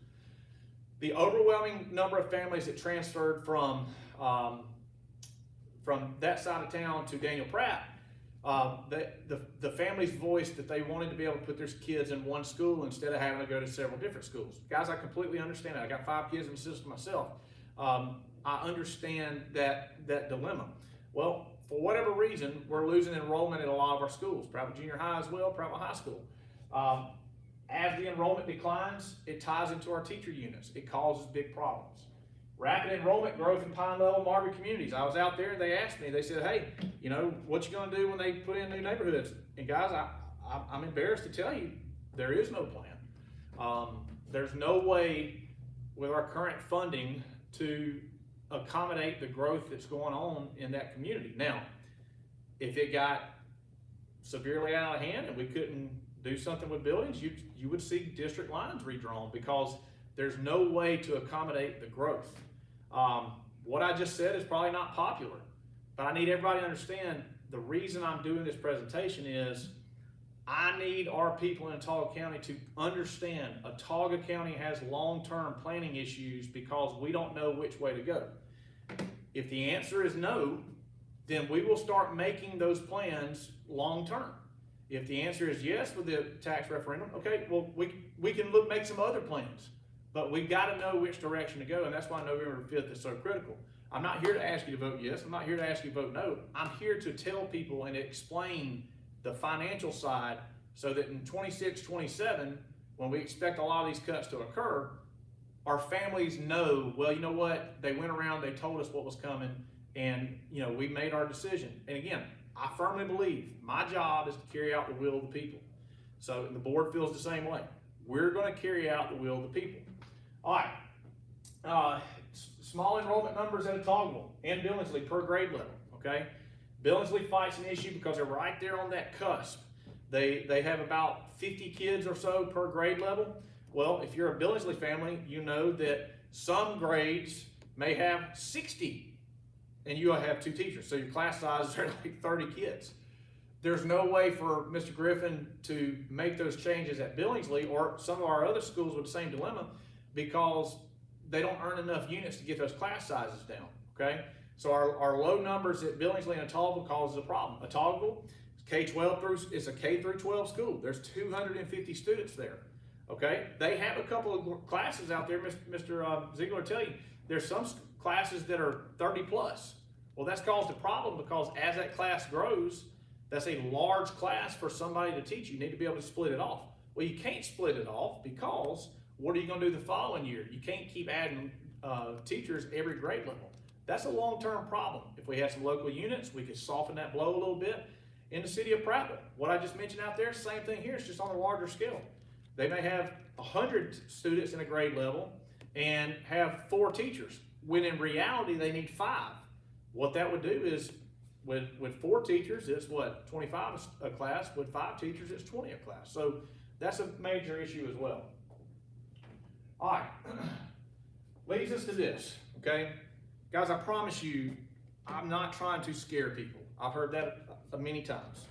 The overwhelming number of families that transferred from that side of town to Daniel Pratt, the families voiced that they wanted to be able to put their kids in one school instead of having to go to several different schools. Guys, I completely understand that. I got 5 kids in the system myself. I understand that dilemma. Well, for whatever reason, we're losing enrollment at a lot of our schools, Prattville Junior High as well, Prattville High School. As the enrollment declines, it ties into our teacher units. It causes big problems. Rapid enrollment growth in Pine Level, Marbury communities. I was out there and they asked me, they said, hey, you know, what you gonna do when they put in new neighborhoods? And guys, I'm embarrassed to tell you, there is no plan. There's no way with our current funding to accommodate the growth that's going on in that community. Now, if it got severely out of hand and we couldn't do something with buildings, you would see district lines redrawn because there's no way to accommodate the growth. What I just said is probably not popular, but I need everybody to understand the reason I'm doing this presentation is I need our people in Autauga County to understand Autauga County has long-term planning issues because we don't know which way to go. If the answer is no, then we will start making those plans long-term. If the answer is yes with the tax referendum, okay, well, we can make some other plans, but we've got to know which direction to go, and that's why November 5th is so critical. I'm not here to ask you to vote yes. I'm not here to ask you to vote no. I'm here to tell people and explain the financial side so that in 26, 27, when we expect a lot of these cuts to occur, our families know, well, you know what? They went around, they told us what was coming, and you know, we made our decision. And again, I firmly believe my job is to carry out the will of the people. So the board feels the same way. We're going to carry out the will of the people. All right. Small enrollment numbers at Autauga and Billingsley per grade level, okay? Billingsley fights an issue because they're right there on that cusp. They have about 50 kids or so per grade level. Well, if you're a Billingsley family, you know that some grades may have 60 and you have 2 teachers. So your class sizes are like 30 kids. There's no way for Mr. Griffin to make those changes at Billingsley or some of our other schools with the same dilemma because they don't earn enough units to get those class sizes down, okay? So our low numbers at Billingsley and Otagoville causes a problem. Otagoville, is a K through 12 school. There's 250 students there. Okay, they have a couple of classes out there. Mr. Ziegler will tell you, there's some classes that are 30 plus. Well, that's caused a problem because as that class grows, that's a large class for somebody to teach. You need to be able to split it off. Well, you can't split it off because what are you going to do the following year? You can't keep adding teachers every grade level. That's a long-term problem. If we had some local units, we could soften that blow a little bit. In the city of Prattville, what I just mentioned out there, same thing here, it's just on a larger scale. They may have 100 students in a grade level and have 4 teachers, when in reality they need 5. What that would do is, with 4 teachers, it's what, 25 a class. With 5 teachers, it's 20 a class. So that's a major issue as well. All right, leads us to this, okay? Guys, I promise you, I'm not trying to scare people. I've heard that many times.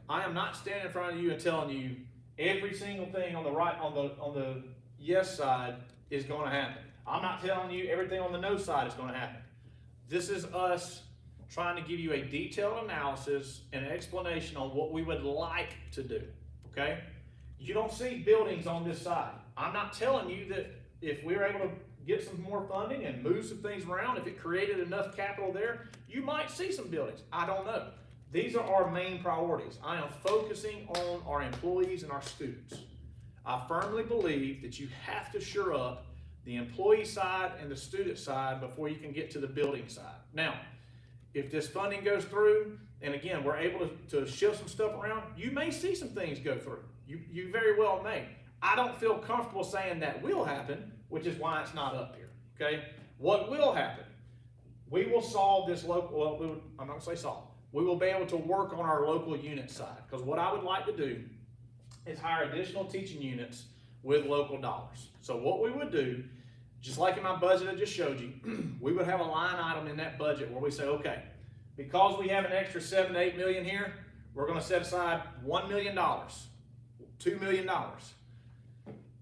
I am not standing in front of you and telling you every single thing on the right, on the yes side is going to happen. I'm not telling you everything on the no side is going to happen. This is us trying to give you a detailed analysis and an explanation on what we would like to do, okay? You don't see buildings on this side. I'm not telling you that if we're able to get some more funding and move some things around, if it created enough capital there, you might see some buildings. I don't know. These are our main priorities. I am focusing on our employees and our students. I firmly believe that you have to shore up the employee side and the student side before you can get to the building side. Now, if this funding goes through, and again, we're able to shift some stuff around, you may see some things go through. You very well may. I don't feel comfortable saying that will happen, which is why it's not up here, okay? What will happen? We will solve this local, well, I'm not gonna say solve. We will be able to work on our local unit side, because what I would like to do is hire additional teaching units with local dollars. So what we would do, just like in my budget I just showed you, we would have a line item in that budget where we say, okay, because we have an extra 7 to 8 million here, we're gonna set aside $1 million, $2 million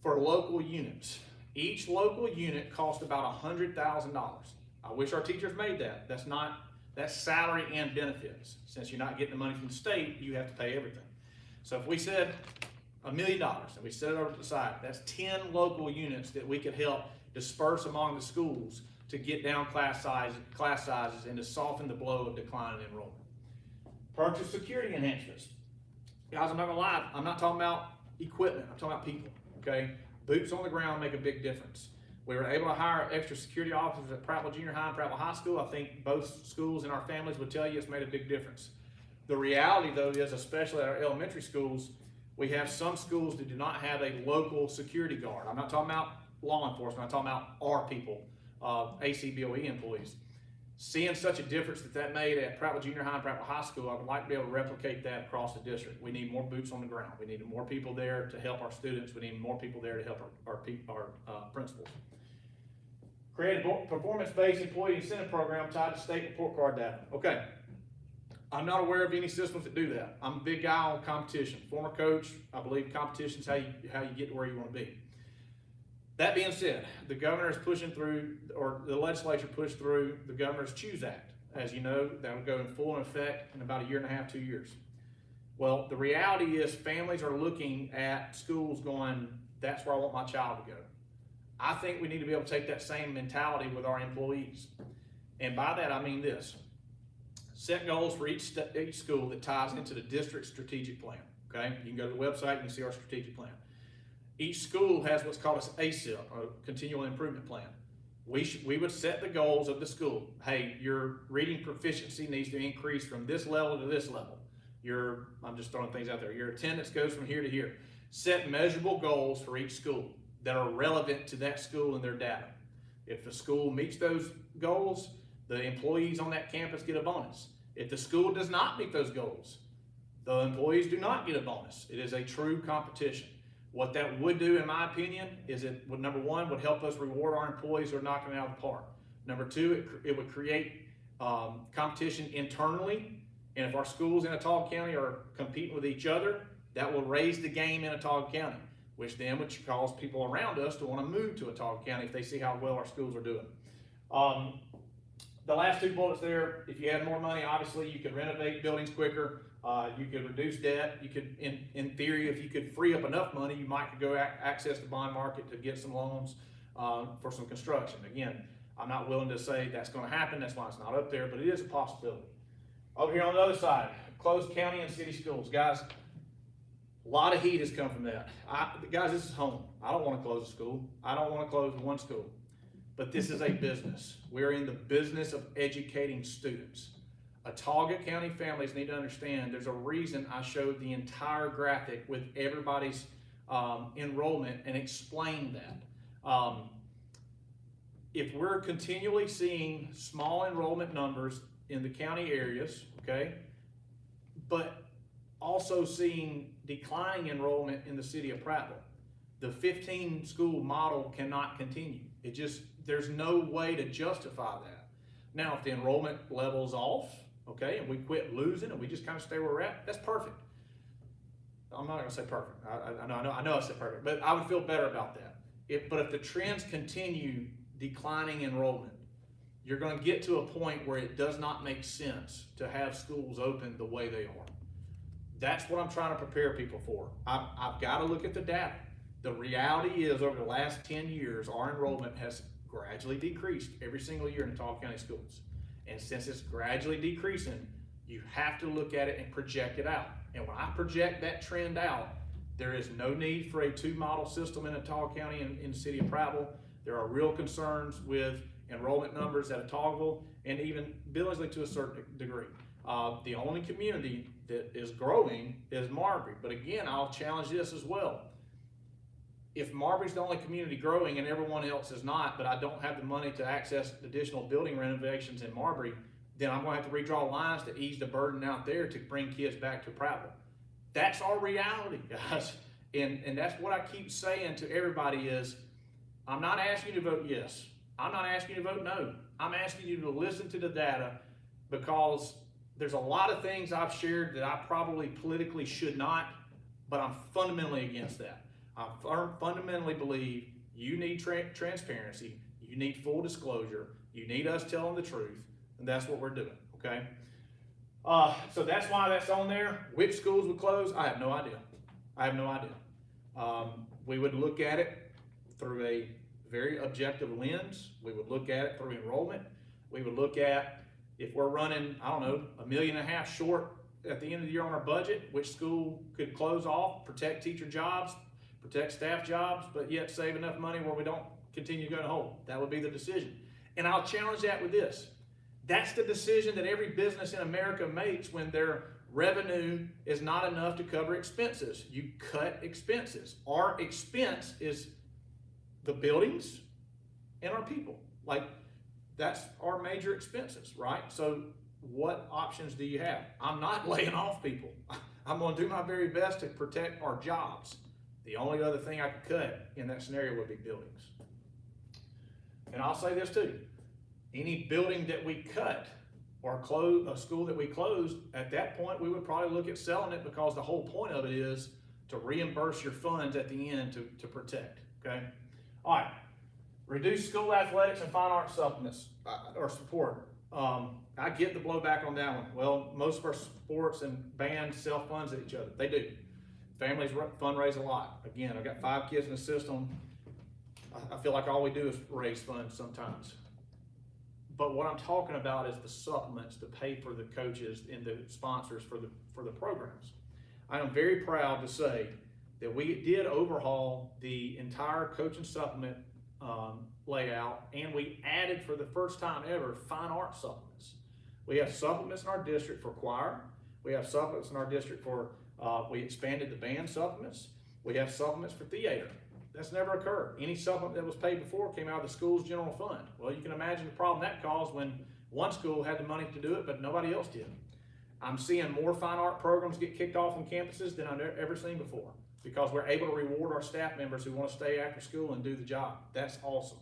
for local units. Each local unit costs about $100,000. I wish our teachers made that. That's salary and benefits. Since you're not getting the money from the state, you have to pay everything. So if we said $1 million and we set it over to the side, that's 10 local units that we could help disperse among the schools to get down class sizes and to soften the blow of declining enrollment. Purchase security enhancements. Guys, I'm not gonna lie, I'm not talking about equipment, I'm talking about people, okay? Boots on the ground make a big difference. We were able to hire extra security officers at Prattville Junior High and Prattville High School. I think both schools and our families would tell you it's made a big difference. The reality though is, especially at our elementary schools, we have some schools that do not have a local security guard. I'm not talking about law enforcement, I'm talking about our people, ACBOE employees. Seeing such a difference that made at Prattville Junior High and Prattville High School, I would like to be able to replicate that across the district. We need more boots on the ground. We need more people there to help our students. We need more people there to help our principals. Create a performance-based employee incentive program tied to state report card data. Okay, I'm not aware of any systems that do that. I'm a big guy on competition. Former coach, I believe competition is how you get to where you want to be. That being said, the governor is pushing through, or the legislature pushed through the Governor's Choose Act. As you know, that will go in full effect in about 1.5 years, 2 years. Well, the reality is families are looking at schools going, that's where I want my child to go. I think we need to be able to take that same mentality with our employees. And by that, I mean this. Set goals for each school that ties into the district strategic plan, okay? You can go to the website, you can see our strategic plan. Each school has what's called an ASIP, or Continual Improvement Plan. We would set the goals of the school. Hey, your reading proficiency needs to increase from this level to this level. I'm just throwing things out there. Your attendance goes from here to here. Set measurable goals for each school that are relevant to that school and their data. If the school meets those goals, the employees on that campus get a bonus. If the school does not meet those goals, the employees do not get a bonus. It is a true competition. What that would do, in my opinion, is it would, number one, would help us reward our employees who are knocking it out of the park. Number two, it would create competition internally. And if our schools in Otago County are competing with each other, that will raise the game in Otago County, which then would cause people around us to want to move to Otago County if they see how well our schools are doing. the last two bullets there, if you had more money, obviously you could renovate buildings quicker, you could reduce debt, you could, in theory, if you could free up enough money, you might could go access the bond market to get some loans for some construction. Again, I'm not willing to say that's gonna happen, that's why it's not up there, but it is a possibility. Over here on the other side, closed county and city schools. Guys, a lot of heat has come from that. Guys, this is home. I don't wanna close a school. I don't wanna close one school. But this is a business. We're in the business of educating students. Autauga County families need to understand there's a reason I showed the entire graphic with everybody's enrollment and explained that. If we're continually seeing small enrollment numbers in the county areas, okay, but also seeing declining enrollment in the city of Prattville, the 15 school model cannot continue. There's no way to justify that. Now, if the enrollment level's off, okay, and we quit losing and we just kind of stay where we're at, that's perfect. I'm not gonna say perfect. I know I said perfect, but I would feel better about that. But if the trends continue declining enrollment, you're gonna get to a point where it does not make sense to have schools open the way they are. That's what I'm trying to prepare people for. I've got to look at the data. The reality is, over the last 10 years, our enrollment has gradually decreased every single year in Autauga County schools. And since it's gradually decreasing, you have to look at it and project it out. And when I project that trend out, there is no need for a two-model system in Autauga County and in the city of Prattville. There are real concerns with enrollment numbers at Autauga and even Billingsley to a certain degree. The only community that is growing is Marbury. But again, I'll challenge this as well. If Marbury's the only community growing and everyone else is not, but I don't have the money to access additional building renovations in Marbury, then I'm gonna have to redraw lines to ease the burden out there to bring kids back to Prattville. That's our reality, guys. And that's what I keep saying to everybody is, I'm not asking you to vote yes. I'm not asking you to vote no. I'm asking you to listen to the data, because there's a lot of things I've shared that I probably politically should not, but I'm fundamentally against that. I fundamentally believe you need transparency, you need full disclosure, you need us telling the truth, and that's what we're doing, okay? So that's why that's on there. Which schools would close? I have no idea. I have no idea. We would look at it through a very objective lens. We would look at it through enrollment. We would look at, if we're running, I don't know, $1.5 million short at the end of the year on our budget, which school could close off, protect teacher jobs, protect staff jobs, but yet save enough money where we don't continue to go to hole. That would be the decision. And I'll challenge that with this. That's the decision that every business in America makes when their revenue is not enough to cover expenses. You cut expenses. Our expense is the buildings and our people. Like, that's our major expenses, right? So what options do you have? I'm not laying off people. I'm gonna do my very best to protect our jobs. The only other thing I could cut in that scenario would be buildings. And I'll say this too, any building that we cut or close, a school that we closed, at that point we would probably look at selling it, because the whole point of it is to reimburse your funds at the end to protect, okay? All right, reduce school athletics and fine arts supplements or support. I get the blowback on that one. Well, most of our sports and bands self-funds at each other. They do. Families fundraise a lot. Again, I've got 5 kids in the system. I feel like all we do is raise funds sometimes. But what I'm talking about is the supplements to pay for the coaches and the sponsors for the programs. I am very proud to say that we did overhaul the entire coaching supplement layout, and we added, for the first time ever, fine art supplements. We have supplements in our district for choir. We have supplements in our district for, we expanded the band supplements. We have supplements for theater. That's never occurred. Any supplement that was paid before came out of the school's general fund. Well, you can imagine the problem that caused when one school had the money to do it, but nobody else did. I'm seeing more fine art programs get kicked off on campuses than I've ever seen before, because we're able to reward our staff members who want to stay after school and do the job. That's awesome.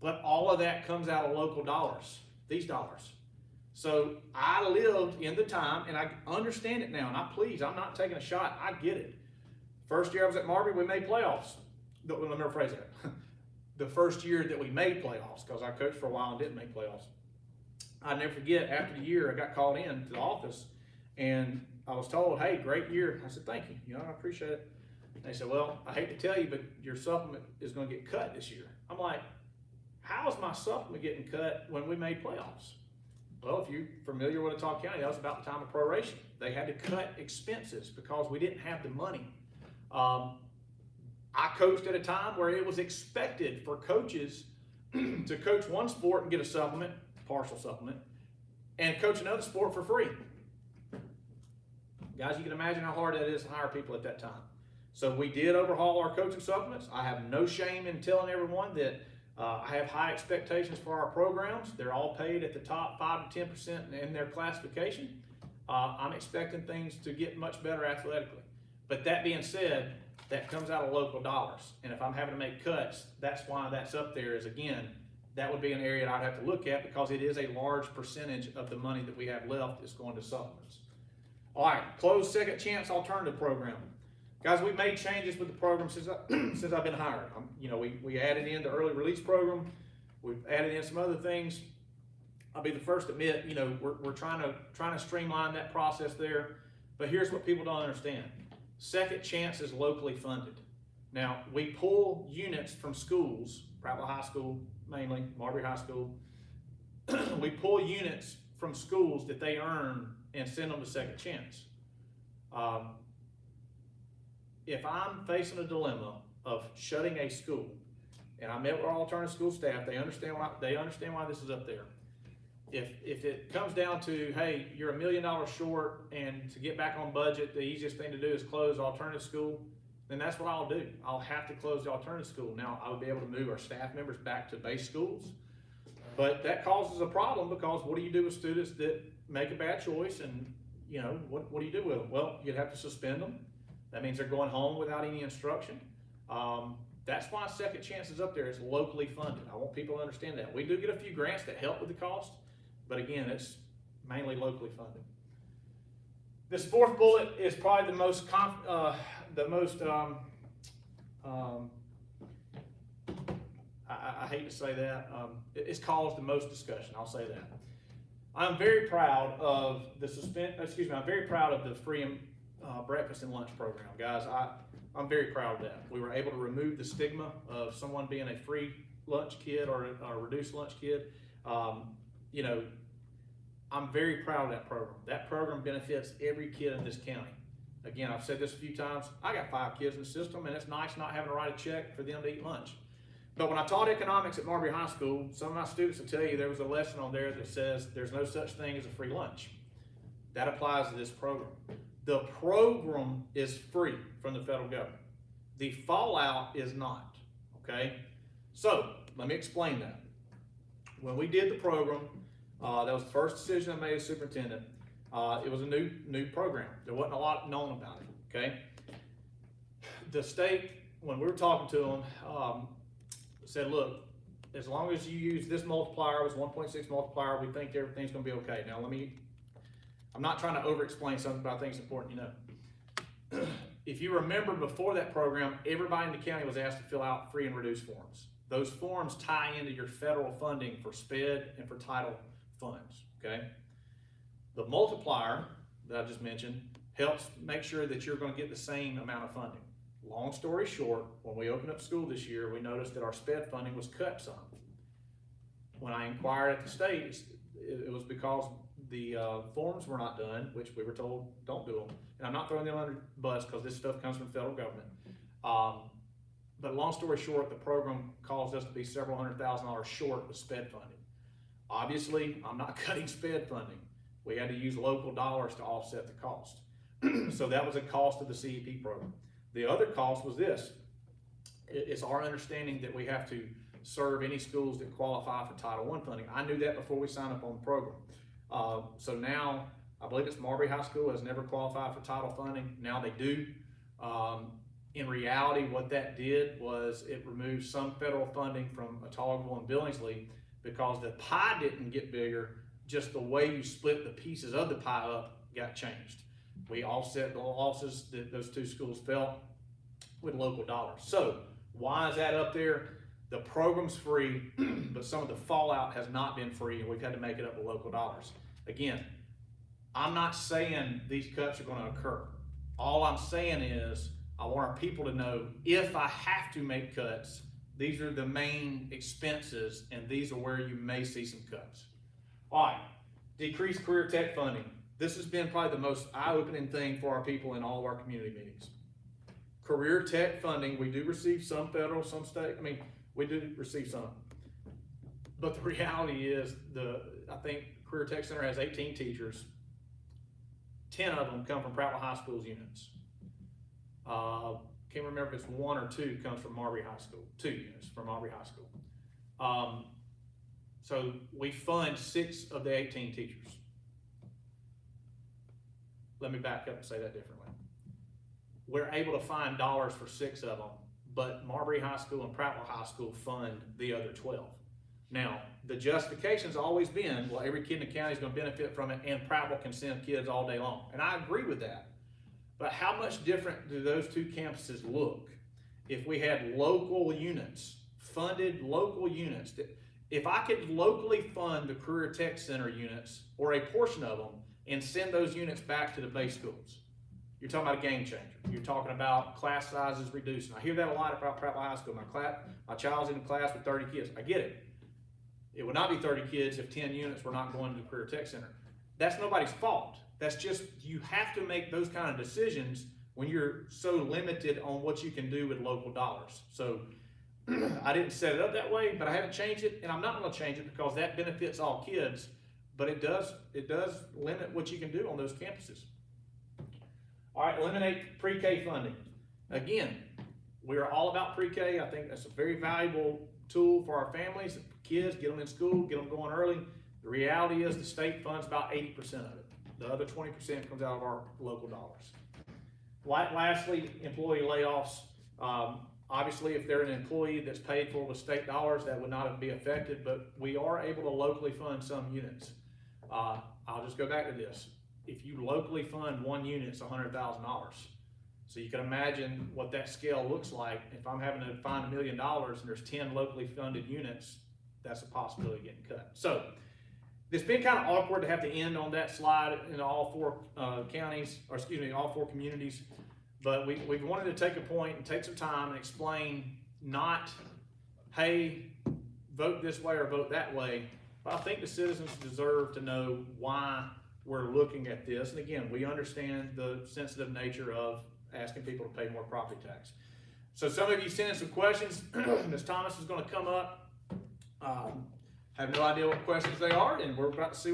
But all of that comes out of local dollars, these dollars. So I lived in the time, and I understand it now, and I'm not taking a shot, I get it. First year I was at Marbury, we made playoffs. Let me rephrase that. The first year that we made playoffs, because I coached for a while and didn't make playoffs. I'll never forget, after the year, I got called in to the office, and I was told, hey, great year. I said, thank you, you know, I appreciate it. And they said, well, I hate to tell you, but your supplement is gonna get cut this year. I'm like, how is my supplement getting cut when we made playoffs? Well, if you're familiar with Watauga County, that was about the time of proration. They had to cut expenses because we didn't have the money. I coached at a time where it was expected for coaches to coach one sport and get a supplement, partial supplement, and coach another sport for free. Guys, you can imagine how hard that is to hire people at that time. So we did overhaul our coaching supplements. I have no shame in telling everyone that I have high expectations for our programs. They're all paid at the top 5 to 10% in their classification. I'm expecting things to get much better athletically. But that being said, that comes out of local dollars. And if I'm having to make cuts, that's why that's up there is, again, that would be an area that I'd have to look at because it is a large percentage of the money that we have left is going to supplements. All right, closed second chance alternative program. Guys, we've made changes with the program since I've been hired. You know, we added in the early release program. We've added in some other things. I'll be the first to admit, you know, we're trying to streamline that process there. But here's what people don't understand. Second chance is locally funded. Now, we pull units from schools, Prattville High School mainly, Marbury High School. We pull units from schools that they earn and send them to second chance. If I'm facing a dilemma of shutting a school, and I met with our alternative school staff, they understand why this is up there. If it comes down to, hey, you're $1 million short, and to get back on budget, the easiest thing to do is close alternative school, then that's what I'll do. I'll have to close the alternative school. Now, I would be able to move our staff members back to base schools, but that causes a problem because what do you do with students that make a bad choice, and you know, what do you do with them? Well, you'd have to suspend them. That means they're going home without any instruction. That's why second chance is up there. It's locally funded. I want people to understand that. We do get a few grants that help with the cost, but again, it's mainly locally funded. This fourth bullet is probably the most, I hate to say that, it's caused the most discussion, I'll say that. I'm very proud of I'm very proud of the free breakfast and lunch program, guys. I'm very proud of that. We were able to remove the stigma of someone being a free lunch kid or a reduced lunch kid. You know, I'm very proud of that program. That program benefits every kid in this county. Again, I've said this a few times. I got 5 kids in the system, and it's nice not having to write a check for them to eat lunch. But when I taught economics at Marbury High School, some of my students will tell you there was a lesson on there that says there's no such thing as a free lunch. That applies to this program. The program is free from the federal government. The fallout is not, okay? So, let me explain that. When we did the program, that was the first decision I made as superintendent. It was a new program. There wasn't a lot known about it, okay? The state, when we were talking to them, said, look, as long as you use this multiplier, it was 1.6 multiplier, we think everything's gonna be okay. Now I'm not trying to over-explain something, but I think it's important you know. If you remember before that program, everybody in the county was asked to fill out free and reduced forms. Those forms tie into your federal funding for SPED and for title funds, okay? The multiplier that I just mentioned helps make sure that you're gonna get the same amount of funding. Long story short, when we opened up school this year, we noticed that our SPED funding was cut some. When I inquired at the state, it was because the forms were not done, which we were told don't do them. And I'm not throwing them under the bus because this stuff comes from the federal government. But long story short, the program caused us to be several $100,000 short of SPED funding. Obviously, I'm not cutting SPED funding. We had to use local dollars to offset the cost. So that was a cost of the CEP program. The other cost was this. It's our understanding that we have to serve any schools that qualify for Title I funding. I knew that before we signed up on the program. So now, I believe it's Marbury High School has never qualified for title funding. Now they do. In reality, what that did was it removed some federal funding from Ottawaville and Billingsley because the pie didn't get bigger, just the way you split the pieces of the pie up got changed. We offset the losses that those two schools felt with local dollars. So why is that up there? The program's free, but some of the fallout has not been free, and we've had to make it up with local dollars. Again, I'm not saying these cuts are going to occur. All I'm saying is I want our people to know if I have to make cuts, these are the main expenses, and these are where you may see some cuts. All right, decreased career tech funding. This has been probably the most eye-opening thing for our people in all of our community meetings. Career tech funding, we do receive some federal, some state. I mean, we do receive some. But the reality is, I think Career Tech Center has 18 teachers. 10 of them come from Prattville High School's units. Can't remember if it's 1 or 2 comes from Marbury High School. 2 units from Marbury High School. So we fund 6 of the 18 teachers. Let me back up and say that differently. We're able to find dollars for 6 of them, but Marbury High School and Prattville High School fund the other 12. Now, the justification's always been, well, every kid in the county is going to benefit from it, and Prattville can send kids all day long. And I agree with that. But how much different do those 2 campuses look if we had local units, funded local units? If I could locally fund the Career Tech Center units, or a portion of them, and send those units back to the base schools, you're talking about a game changer. You're talking about class sizes reducing. I hear that a lot about Prattville High School. My child's in a class with 30 kids. I get it. It would not be 30 kids if 10 units were not going to the Career Tech Center. That's nobody's fault. That's just, you have to make those kind of decisions when you're so limited on what you can do with local dollars. So I didn't set it up that way, but I had to change it, and I'm not going to change it because that benefits all kids, but it does limit what you can do on those campuses. All right, eliminate pre-K funding. Again, we're all about pre-K. I think that's a very valuable tool for our families, kids, get them in school, get them going early. The reality is the state funds about 80% of it. The other 20% comes out of our local dollars. Lastly, employee layoffs. Obviously, if they're an employee that's paid for with state dollars, that would not be affected, but we are able to locally fund some units. I'll just go back to this. If you locally fund 1 unit, it's $100,000. So you can imagine what that scale looks like. If I'm having to find $1 million and there's 10 locally funded units, that's a possibility of getting cut. So it's been kind of awkward to have to end on that slide in all 4 counties, or excuse me, all 4 communities. But we wanted to take a point and take some time and explain, not, hey, vote this way or vote that way. But I think the citizens deserve to know why we're looking at this. And again, we understand the sensitive nature of asking people to pay more property tax. So some of you sent in some questions. Ms. Thomas is going to come up. Have no idea what questions they are, and we're about to see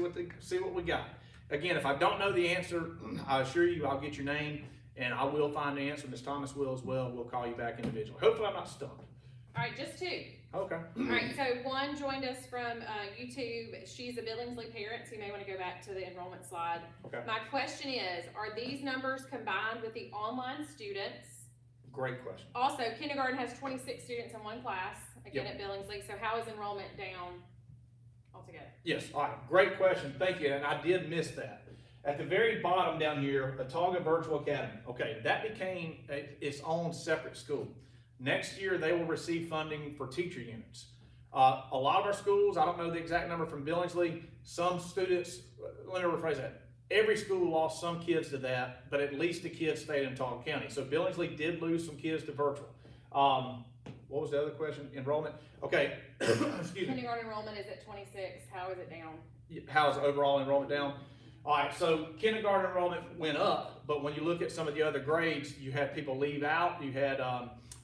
what we got. Again, if I don't know the answer, I assure you I'll get your name, and I will find the answer. Ms. Thomas will as well. We'll call you back individually. Hopefully I'm not stumped. All right, just 2. Okay. All right, so one joined us from YouTube. She's a Billingsley parent, so you may want to go back to the enrollment slide. Okay. My question is, are these numbers combined with the online students? Great question. Also, kindergarten has 26 students in 1 class, again Yep. at Billingsley, so how is enrollment down altogether? Yes, all right, great question, thank you, and I did miss that. At the very bottom down here, Atauga Virtual Academy, okay, that became its own separate school. Next year, they will receive funding for teacher units. A lot of our schools, I don't know the exact number from Billingsley, some students, let me rephrase that, every school lost some kids to that, but at least the kids stayed in Atauga County. So Billingsley did lose some kids to virtual. What was the other question? Enrollment? Okay, excuse me. Kindergarten enrollment is at 26, how is it down? How's overall enrollment down? All right, so kindergarten enrollment went up, but when you look at some of the other grades, you had people leave out, you had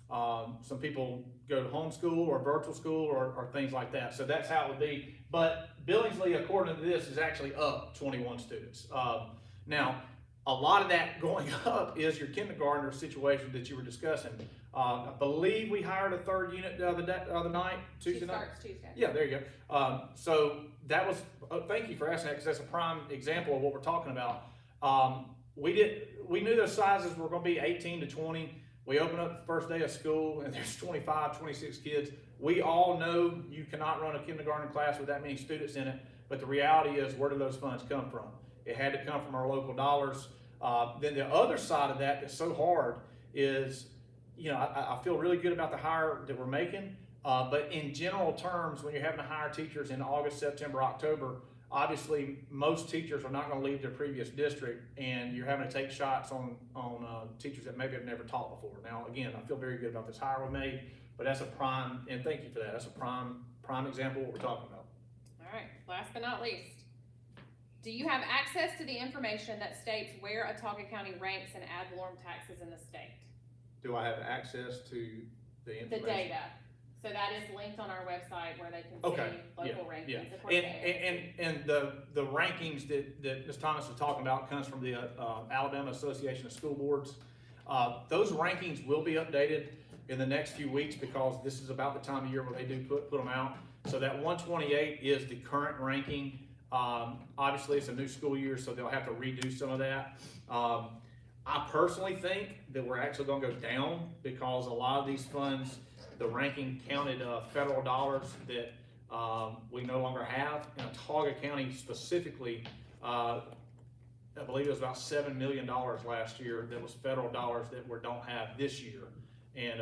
some people go to homeschool or virtual school or things like that. So that's how it would be. But Billingsley, according to this, is actually up 21 students. Now, a lot of that going up is your kindergartner situation that you were discussing. I believe we hired a 3rd unit the other night, Tuesday night. Starts Tuesday. Yeah, there you go. So that was, thank you for asking that, because that's a prime example of what we're talking about. We knew those sizes were going to be 18 to 20. We open up the first day of school and there's 25, 26 kids. We all know you cannot run a kindergarten class with that many students in it, but the reality is, where do those funds come from? It had to come from our local dollars. Then the other side of that that's so hard is you know, I feel really good about the hire that we're making. But in general terms, when you're having to hire teachers in August, September, October, obviously most teachers are not going to leave their previous district, and you're having to take shots on teachers that maybe have never taught before. Now, again, I feel very good about this hire we made, but that's a prime, and thank you for that. That's a prime example of what we're talking about. All right, last but not least, do you have access to the information that states where Autauga County ranks in ad valorem taxes in the state? Do I have access to the information? The data. So that is linked on our website where they can Okay. see local rankings. Yeah. according to And the rankings that Ms. Thomas was talking about comes from the Alabama Association of School Boards. Those rankings will be updated in the next few weeks because this is about the time of year where they do put them out. So that 128 is the current ranking. Obviously it's a new school year, so they'll have to redo some of that. I personally think that we're actually gonna go down because a lot of these funds, the ranking counted federal dollars that we no longer have. In Autauga County specifically, I believe it was about $7 million last year that was federal dollars that we don't have this year. And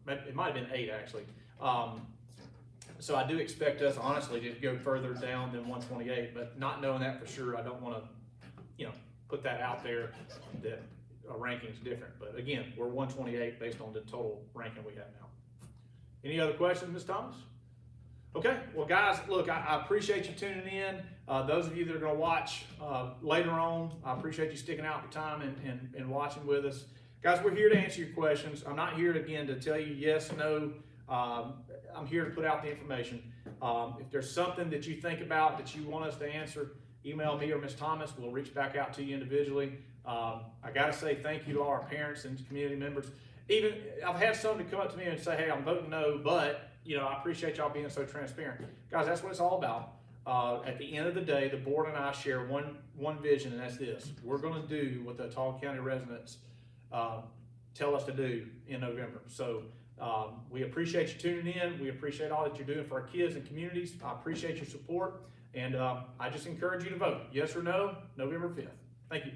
it might have been 8 actually. So I do expect us honestly to go further down than 128, but not knowing that for sure, I don't wanna, you know, put that out there that a ranking's different. But again, we're 128 based on the total ranking we have now. Any other questions, Ms. Thomas? Okay, well guys, look, I appreciate you tuning in. Those of you that are gonna watch later on, I appreciate you sticking out the time and watching with us. Guys, we're here to answer your questions. I'm not here again to tell you yes, no. I'm here to put out the information. If there's something that you think about that you want us to answer, email me or Ms. Thomas. We'll reach back out to you individually. I gotta say thank you to all our parents and community members. Even, I've had some to come up to me and say, hey, I'm voting no, but, you know, I appreciate y'all being so transparent. Guys, that's what it's all about. At the end of the day, the board and I share one vision, and that's this. We're gonna do what the Autauga County residents tell us to do in November. So we appreciate you tuning in. We appreciate all that you're doing for our kids and communities. I appreciate your support, and I just encourage you to vote. Yes or no, November 5th. Thank you.